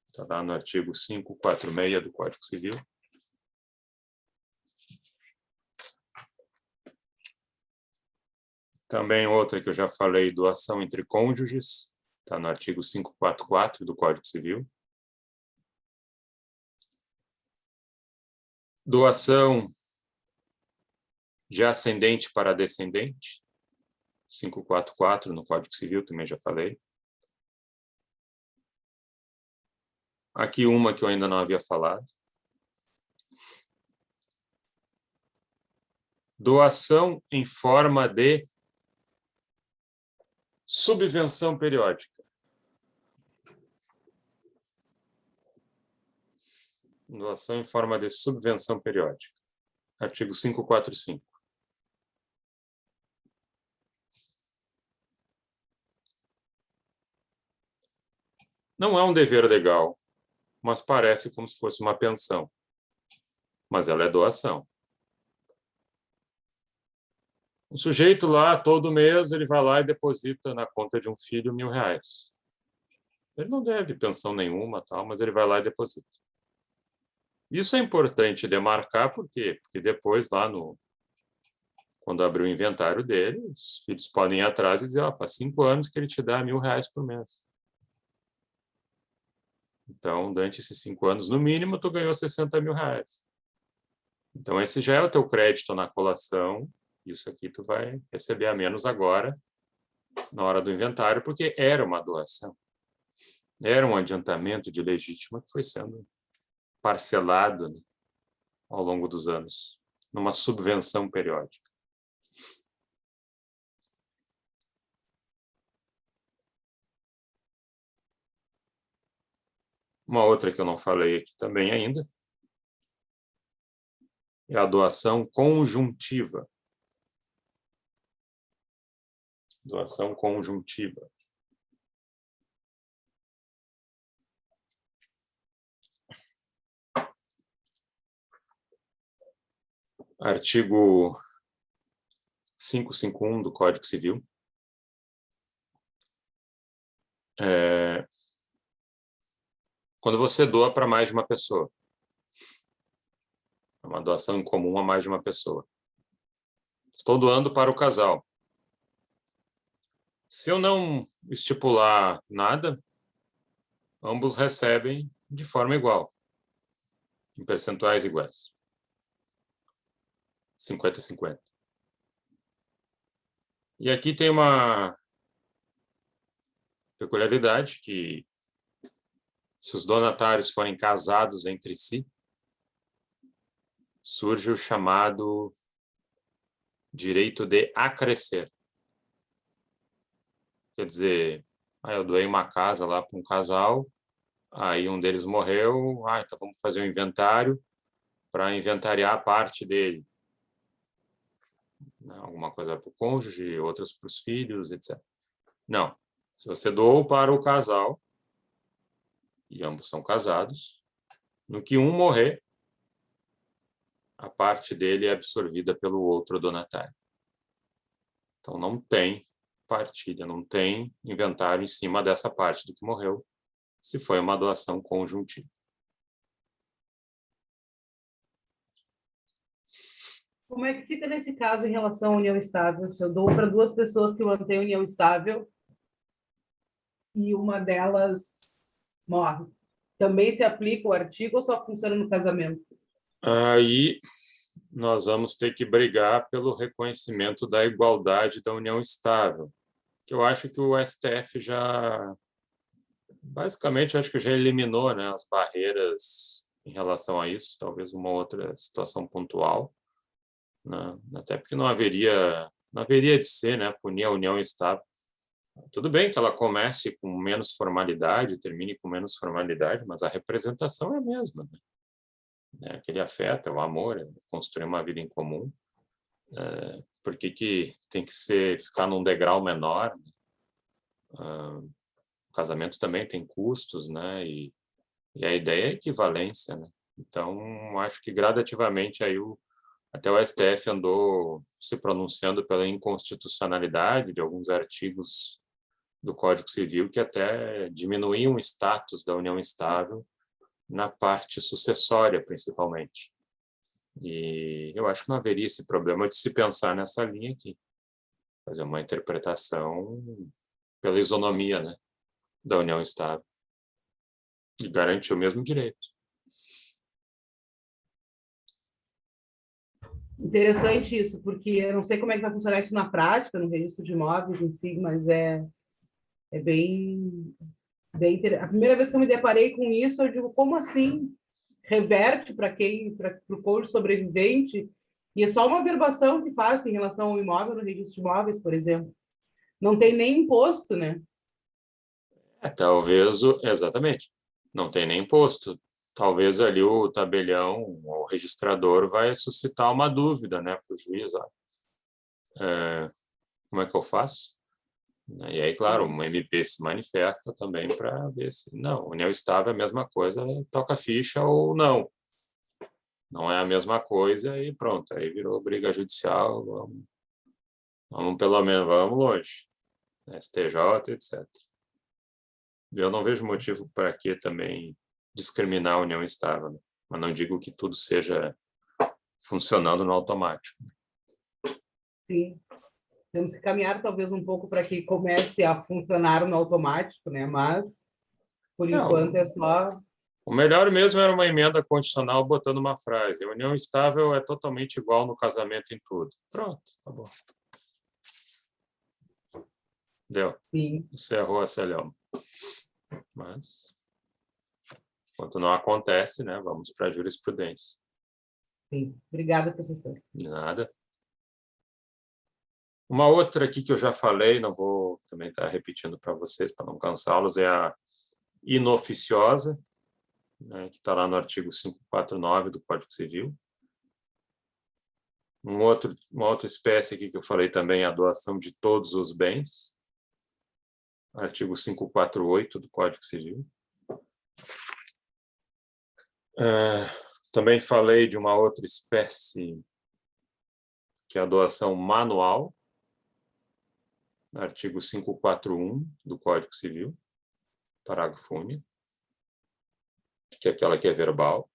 está lá no artigo 546 do Código Civil. Também outra que eu já falei, doação entre cônjuges, está no artigo 544 do Código Civil. Doação de ascendente para descendente, 544 no Código Civil, também já falei. Aqui uma que eu ainda não havia falado. Doação em forma de subvenção periódica. Doação em forma de subvenção periódica. Artigo 545. Não é um dever legal, mas parece como se fosse uma pensão. Mas ela é doação. O sujeito lá, todo mês, ele vai lá e deposita na conta de um filho R$1.000. Ele não deve pensão nenhuma, tal, mas ele vai lá e deposita. Isso é importante demarcar, por quê? Porque depois, lá quando abrir o inventário dele, os filhos podem ir atrás e dizer, faz 5 anos que ele te dá R$1.000 por mês. Então, durante esses 5 anos, no mínimo, tu ganhou R$60.000. Então, esse já é o teu crédito na colação. Isso aqui tu vai receber a menos agora, na hora do inventário, porque era uma doação. Era um adiantamento de legítima que foi sendo parcelado, né, ao longo dos anos, numa subvenção periódica. Uma outra que eu não falei aqui também ainda é a doação conjuntiva. Doação conjuntiva. Artigo 551 do Código Civil. Quando você doa para mais de uma pessoa. É uma doação em comum a mais de uma pessoa. Estou doando para o casal. Se eu não estipular nada, ambos recebem de forma igual, em percentuais iguais. 50-50. E aqui tem uma peculiaridade que, se os donatários forem casados entre si, surge o chamado direito de acrescer. Quer dizer, eu doei uma casa lá para um casal, aí um deles morreu, então vamos fazer um inventário para inventariar a parte dele. Alguma coisa para o cônjuge, outras para os filhos, etc. Não. Se você doou para o casal, e ambos são casados, no que um morrer, a parte dele é absorvida pelo outro donatário. Então, não tem partilha, não tem inventário em cima dessa parte do que morreu, se foi uma doação conjuntiva. Como é que fica nesse caso em relação à união estável? Se eu dou para duas pessoas que mantêm união estável e uma delas morre, também se aplica o artigo ou só funciona no casamento? Aí nós vamos ter que brigar pelo reconhecimento da igualdade da união estável, que eu acho que o STF já, basicamente, acho que já eliminou, né, as barreiras em relação a isso, talvez uma outra situação pontual, né? Até porque não haveria de ser, né, punir a união estável. Tudo bem que ela comece com menos formalidade, termine com menos formalidade, mas a representação é a mesma, né? Aquele afeto, o amor, construir uma vida em comum. Por que tem que ficar num degrau menor? O casamento também tem custos, né? E a ideia é equivalência, né? Então, acho que gradativamente aí até o STF andou se pronunciando pela inconstitucionalidade de alguns artigos do Código Civil que até diminuíam o status da união estável na parte sucessória, principalmente. E eu acho que não haveria esse problema de se pensar nessa linha aqui, fazer uma interpretação pela isonomia, né, da união estável e garantir o mesmo direito. Interessante isso, porque eu não sei como é que vai funcionar isso na prática, no registro de imóveis em si, mas é bem interessante. A primeira vez que eu me deparei com isso, eu digo, como assim? Reverte para o cônjuge sobrevivente, e é só uma verbação que faz em relação ao imóvel no registro de imóveis, por exemplo. Não tem nem imposto, né? Talvez, exatamente, não tem nem imposto. Talvez ali o tabelião, o registrador, vai suscitar uma dúvida, né, para o juiz. Como é que eu faço? E aí, claro, uma MP se manifesta também para ver se... Não, união estável é a mesma coisa, toca ficha ou não. Não é a mesma coisa e pronto, aí virou briga judicial, vamos pelo menos, vamos longe. STJ, etc. Eu não vejo motivo para que também discriminar a união estável, né? Mas não digo que tudo seja funcionando no automático. Sim. Temos que caminhar talvez um pouco para que comece a funcionar no automático, né? Mas, por enquanto, é só... O melhor mesmo era uma emenda constitucional botando uma frase: a união estável é totalmente igual no casamento em tudo. Pronto, tá bom. Deu. Sim. Encerrou a celhão. Mas, enquanto não acontece, né, vamos para a jurisprudência. Sim. Obrigada, professor. De nada. Uma outra aqui que eu já falei, não vou também estar repetindo para vocês, para não cansá-los, é a inoficiosa, né, que está lá no artigo 549 do Código Civil. Uma outra espécie aqui que eu falei também é a doação de todos os bens, artigo 548 do Código Civil. Também falei de uma outra espécie, que é a doação manual, artigo 541 do Código Civil, parágrafo único, que é aquela que é verbal.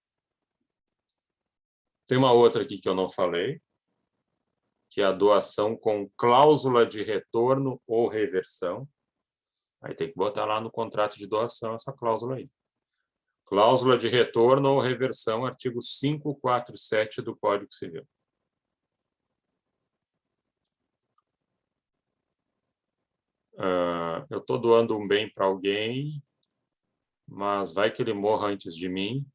Tem uma outra aqui que eu não falei, que é a doação com cláusula de retorno ou reversão. Aí tem que botar lá no contrato de doação essa cláusula aí. Cláusula de retorno ou reversão, artigo 547 do Código Civil. Eu estou doando um bem para alguém, mas vai que ele morra antes de mim.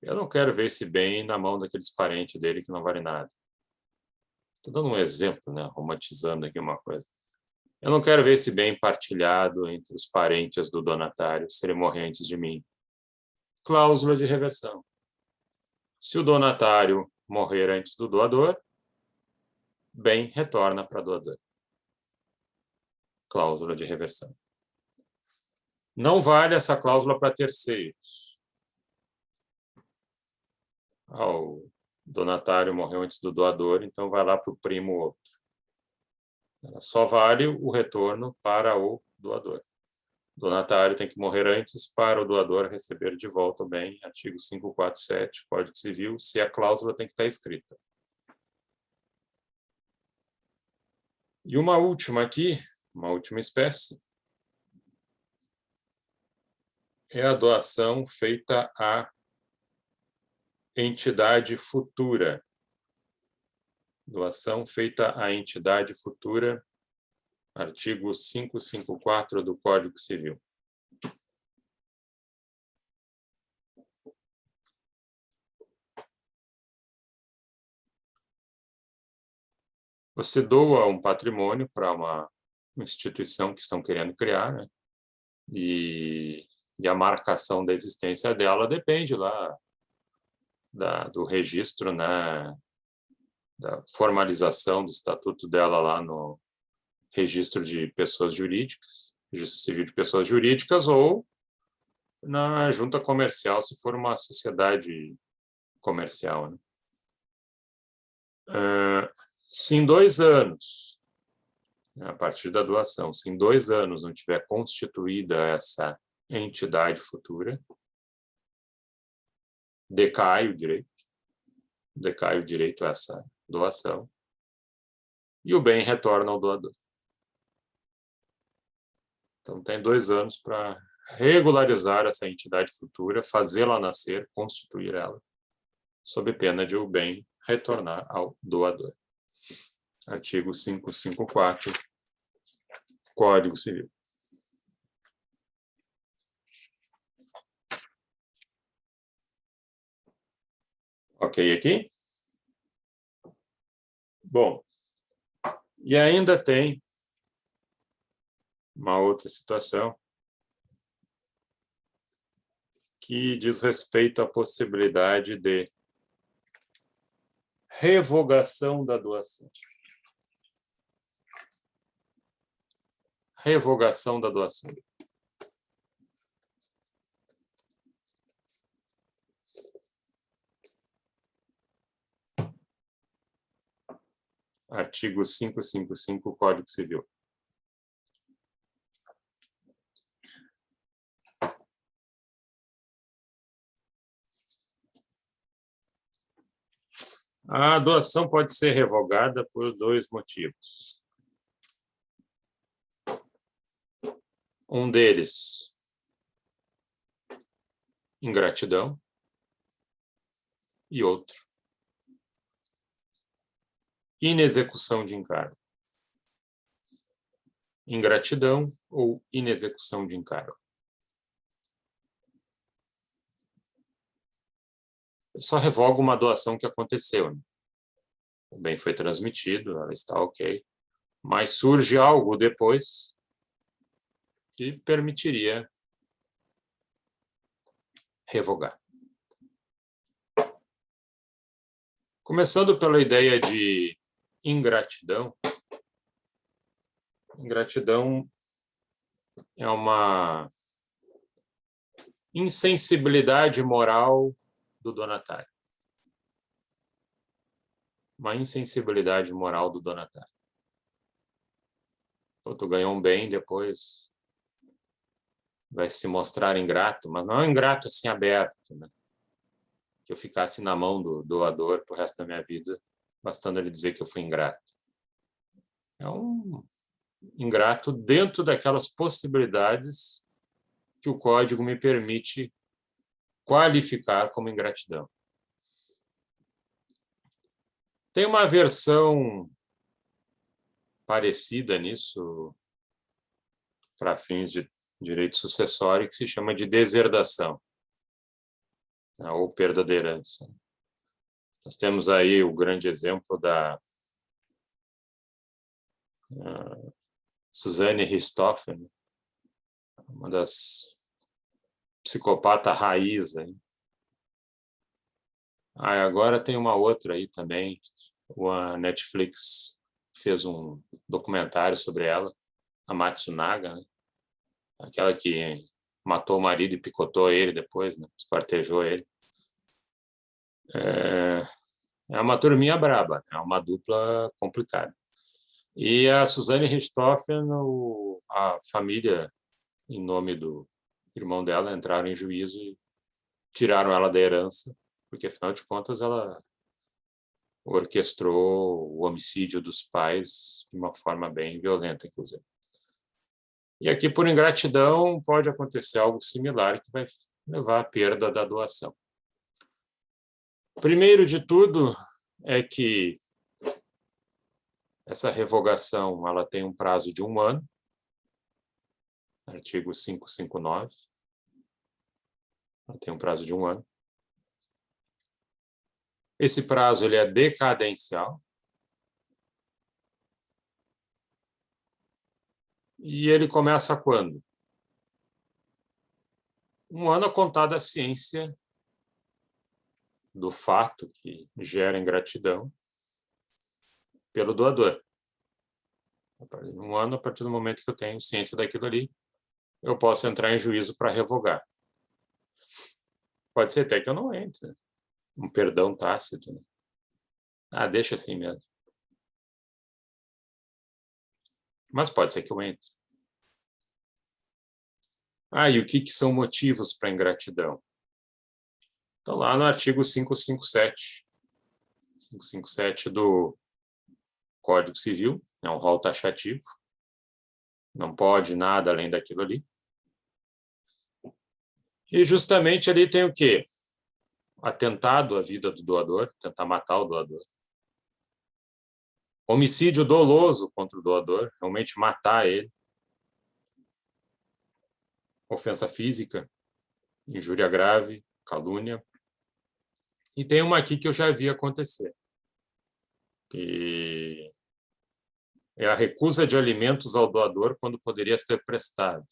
Eu não quero ver esse bem na mão daqueles parentes dele que não vale nada. Estou dando um exemplo, né? Romantizando aqui uma coisa. Eu não quero ver esse bem partilhado entre os parentes do donatário se ele morrer antes de mim. Cláusula de reversão. Se o donatário morrer antes do doador, bem retorna para o doador. Cláusula de reversão. Não vale essa cláusula para terceiros. O donatário morreu antes do doador, então vai lá para o primo outro. Ela só vale o retorno para o doador. O donatário tem que morrer antes para o doador receber de volta o bem, artigo 547, Código Civil, se a cláusula tem que estar escrita. E uma última aqui, uma última espécie, é a doação feita à entidade futura. Doação feita à entidade futura, artigo 554 do Código Civil. Você doa um patrimônio para uma instituição que estão querendo criar, né? E a marcação da existência dela depende lá do registro, né? Da formalização do estatuto dela lá no registro de pessoas jurídicas, registro civil de pessoas jurídicas, ou na junta comercial, se for uma sociedade comercial, né? Se em 2 anos, a partir da doação, se em 2 anos não tiver constituída essa entidade futura, decai o direito a essa doação, e o bem retorna ao doador. Então, tem 2 anos para regularizar essa entidade futura, fazê-la nascer, constituir ela, sob pena de o bem retornar ao doador. Artigo 554, Código Civil. Ok aqui? Bom, e ainda tem uma outra situação que diz respeito à possibilidade de revogação da doação. Revogação da doação. Artigo 555, Código Civil. A doação pode ser revogada por 2 motivos. Um deles, ingratidão, e outro, inexecução de encargo. Ingratidão ou inexecução de encargo. Eu só revogo uma doação que aconteceu, né? O bem foi transmitido, ela está ok, mas surge algo depois que permitiria revogar. Começando pela ideia de ingratidão. Ingratidão é uma insensibilidade moral do donatário. Uma insensibilidade moral do donatário. Tu ganhou um bem, depois vai se mostrar ingrato, mas não é um ingrato assim aberto, né? Que eu ficasse na mão do doador pro resto da minha vida, bastando ele dizer que eu fui ingrato. é um ingrato dentro daquelas possibilidades que o código me permite qualificar como ingratidão. Tem uma versão parecida nisso, para fins de direito sucessório, que se chama de deserdação, né, ou perda da herança. Nós temos aí o grande exemplo da Suzanne Richthofen, uma das psicopatas raiz aí. Agora tem uma outra aí também, a Netflix fez um documentário sobre ela, a Matsunaga, né? Aquela que matou o marido e picotou ele depois, né? Esquartejou ele. É uma turminha braba, é uma dupla complicada. E a Suzanne Richthofen, a família, em nome do irmão dela, entraram em juízo e tiraram ela da herança, porque, afinal de contas, ela orquestrou o homicídio dos pais de uma forma bem violenta, inclusive. E aqui, por ingratidão, pode acontecer algo similar que vai levar à perda da doação. Primeiro de tudo é que essa revogação ela tem um prazo de 1 ano, artigo 559, ela tem um prazo de 1 ano. Esse prazo ele é decadencial. E ele começa quando? 1 ano a contar da ciência do fato que gera ingratidão pelo doador. 1 ano a partir do momento que eu tenho ciência daquilo ali, eu posso entrar em juízo para revogar. Pode ser até que eu não entre. Um perdão tácito, né? Deixa assim mesmo. Mas pode ser que eu entre. E o que são motivos para ingratidão? Então, lá no artigo 557 do Código Civil, é um rol taxativo, não pode nada além daquilo ali. E justamente ali tem o quê? Atentado à vida do doador, tentar matar o doador. Homicídio doloso contra o doador, realmente matar ele. Ofensa física, injúria grave, calúnia. E tem uma aqui que eu já vi acontecer, que é a recusa de alimentos ao doador quando poderia ter prestado.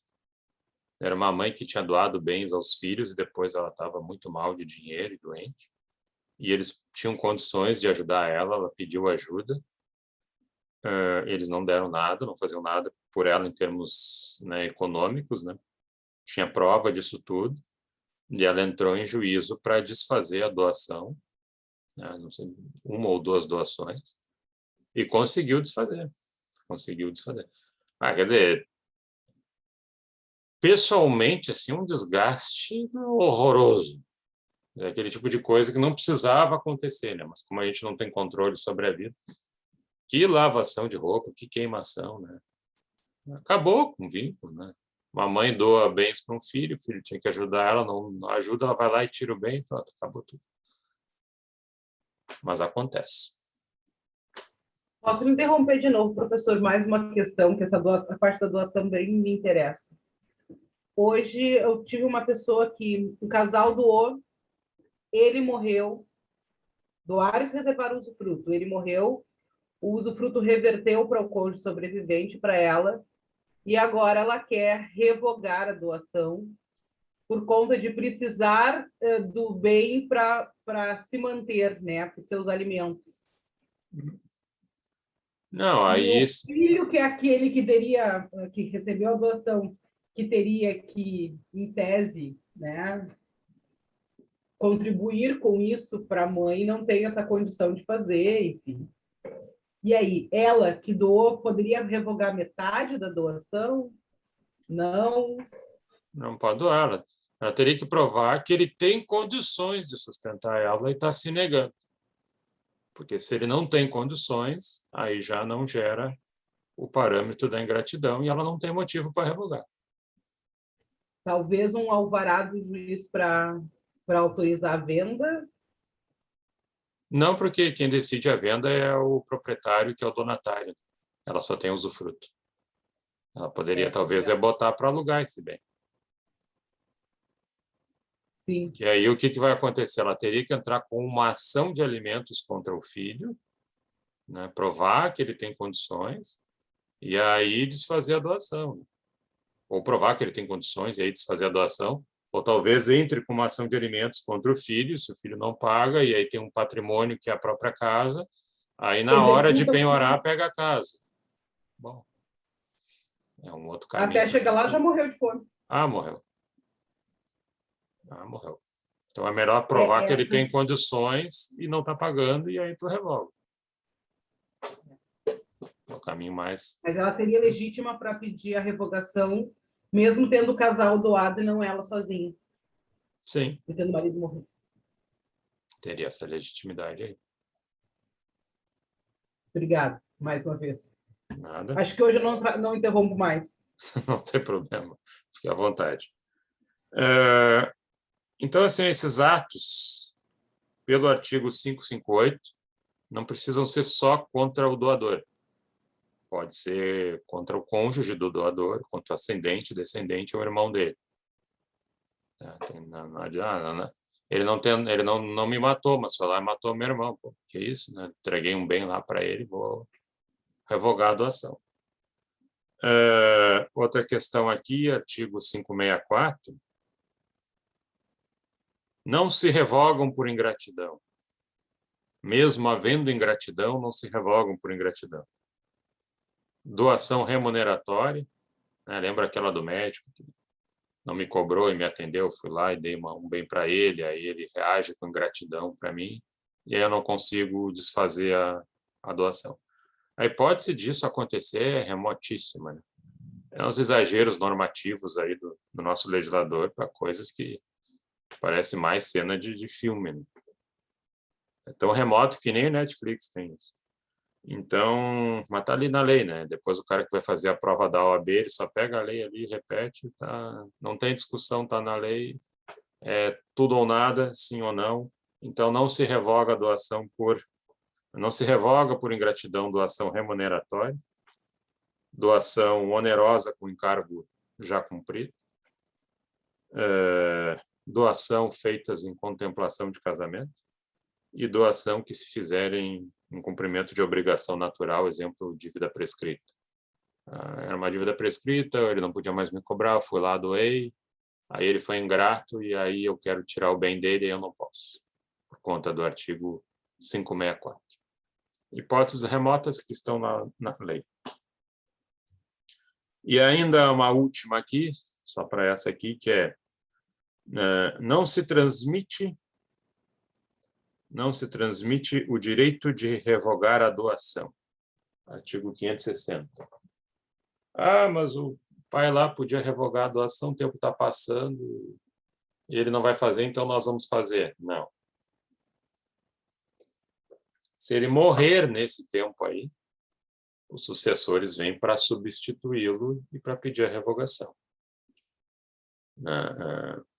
Era uma mãe que tinha doado bens aos filhos e depois ela estava muito mal de dinheiro e doente. E eles tinham condições de ajudar ela pediu ajuda. Eles não deram nada, não faziam nada por ela em termos, né, econômicos, né? Tinha prova disso tudo. E ela entrou em juízo para desfazer a doação, né, não sei, 1 ou 2 doações, e conseguiu desfazer. Quer dizer, pessoalmente, assim, um desgaste horroroso. É aquele tipo de coisa que não precisava acontecer, né? Mas como a gente não tem controle sobre a vida, que lavação de roupa, que queimação, né? Acabou com o vínculo, né? Uma mãe doa bens para um filho, o filho tinha que ajudar ela, não ajuda, ela vai lá e tira o bem, pronto, acabou tudo. Mas acontece. Posso me interromper de novo, professor? Mais uma questão, que a parte da doação bem me interessa. Hoje eu tive uma pessoa que o casal doou, ele morreu, doaram e reservaram o usufruto, ele morreu, o usufruto reverteu para o cônjuge sobrevivente, para ela, e agora ela quer revogar a doação por conta de precisar do bem para se manter, né, para os seus alimentos. Não, aí... E o filho, que é aquele que recebeu a doação, que teria que, em tese, né, contribuir com isso para a mãe, não tem essa condição de fazer, enfim. E aí, ela que doou, poderia revogar metade da doação? Não. Não pode doar. Ela teria que provar que ele tem condições de sustentar ela e está se negando. Porque se ele não tem condições, aí já não gera o parâmetro da ingratidão e ela não tem motivo para revogar. Talvez um alvará do juiz para autorizar a venda. Não, porque quem decide a venda é o proprietário, que é o donatário. Ela só tem usufruto. Ela poderia, talvez, botar para alugar esse bem. Sim. Que aí o que vai acontecer? Ela teria que entrar com uma ação de alimentos contra o filho, né? Provar que ele tem condições, e aí desfazer a doação. Ou provar que ele tem condições, e aí desfazer a doação. Ou talvez entre com uma ação de alimentos contra o filho, se o filho não paga, e aí tem um patrimônio que é a própria casa, aí na hora de penhorar, pega a casa. Bom, é um outro caminho. Até chegar lá já morreu de fome. Ah, morreu. Morreu. Então é melhor provar que ele tem condições e não está pagando, e aí tu revoga. É o caminho mais... Mas ela seria legítima para pedir a revogação, mesmo tendo o casal doado e não ela sozinha. Sim. E tendo o marido morrido. Teria essa legitimidade aí. Obrigada, mais uma vez. Nada. Acho que hoje eu não interrompo mais. Não tem problema. Fique à vontade. Então, assim, esses atos, pelo artigo 558, não precisam ser só contra o doador. Pode ser contra o cônjuge do doador, contra o ascendente, descendente ou irmão dele. Não adianta, ele não me matou, mas foi lá e matou meu irmão. Pô, que isso, né? Entreguei um bem lá para ele, vou revogar a doação. Outra questão aqui, artigo 564. Não se revogam por ingratidão. Mesmo havendo ingratidão, não se revogam por ingratidão. Doação remuneratória, né? Lembra aquela do médico que não me cobrou e me atendeu, fui lá e dei um bem para ele, aí ele reage com ingratidão para mim, e aí eu não consigo desfazer a doação. A hipótese disso acontecer é remotíssima, né? É uns exageros normativos aí do nosso legislador para coisas que parecem mais cena de filme, né? É tão remoto que nem o Netflix tem isso. Então, mas está ali na lei, né? Depois o cara que vai fazer a prova da OAB, ele só pega a lei ali, repete, tá? Não tem discussão, está na lei, é tudo ou nada, sim ou não. Então, não se revoga a doação não se revoga por ingratidão doação remuneratória, doação onerosa com encargo já cumprido, doação feitas em contemplação de casamento e doação que se fizerem em cumprimento de obrigação natural, exemplo, dívida prescrita. Era uma dívida prescrita, ele não podia mais me cobrar, eu fui lá, doei, aí ele foi ingrato e aí eu quero tirar o bem dele e eu não posso, por conta do artigo 564. Hipóteses remotas que estão na lei. E ainda uma última aqui, só para essa aqui, que é não se transmite o direito de revogar a doação. Artigo 560. Mas o pai lá podia revogar a doação, o tempo está passando, e ele não vai fazer, então nós vamos fazer. Não. Se ele morrer nesse tempo aí, os sucessores vêm para substituí-lo e para pedir a revogação.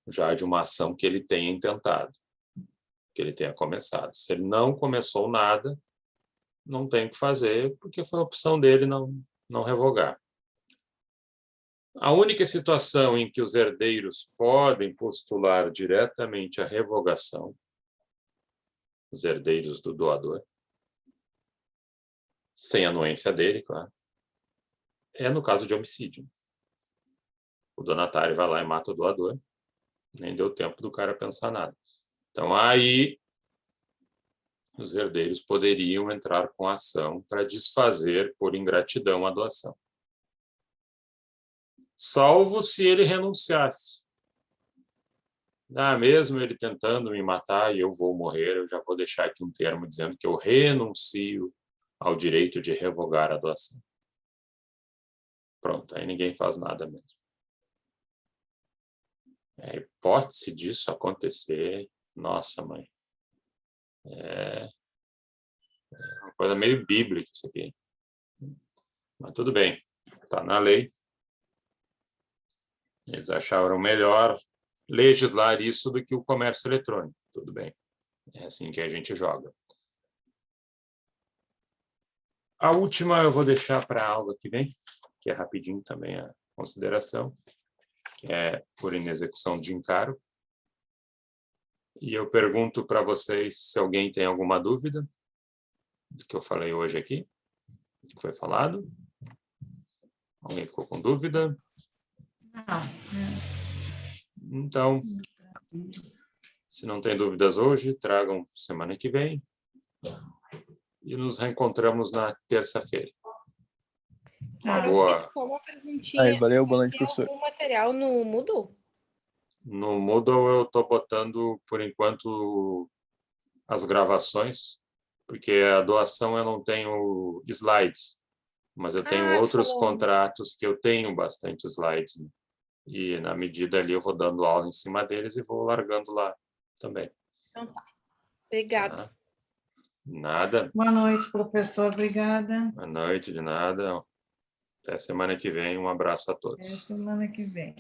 Já de uma ação que ele tenha intentado, que ele tenha começado. Se ele não começou nada, não tem o que fazer, porque foi a opção dele não revogar. A única situação em que os herdeiros podem postular diretamente a revogação, os herdeiros do doador, sem anuência dele, claro, é no caso de homicídio. O donatário vai lá e mata o doador, nem deu tempo do cara pensar nada. Então, aí, os herdeiros poderiam entrar com ação para desfazer por ingratidão a doação. Salvo se ele renunciasse. Mesmo ele tentando me matar e eu vou morrer, eu já vou deixar aqui um termo dizendo que eu renuncio ao direito de revogar a doação. Pronto, aí ninguém faz nada mesmo. A hipótese disso acontecer, nossa, mãe, é uma coisa meio bíblica isso aqui. Mas tudo bem, está na lei. Eles acharam melhor legislar isso do que o comércio eletrônico. Tudo bem, é assim que a gente joga. A última eu vou deixar para a aula que vem, que é rapidinho também a consideração, que é por inexecução de encargo. E eu pergunto para vocês se alguém tem alguma dúvida do que eu falei hoje aqui, do que foi falado. Alguém ficou com dúvida? Não. Então, se não tem dúvidas hoje, tragam semana que vem. E nos reencontramos na terça-feira. Uma boa. Só uma perguntinha. Valeu, boa noite, Tem professor. algum material no Moodle? No Moodle eu estou botando, por enquanto, as gravações, porque a doação eu não tenho slides, mas eu tenho outros contratos que eu tenho bastante slides, né? E na medida ali eu vou dando aula em cima deles e vou largando lá também. Então tá. Obrigado. Tá? Nada. Boa noite, professor. Obrigada. Boa noite, de nada. Até semana que vem. Um abraço a Até todos. semana que vem.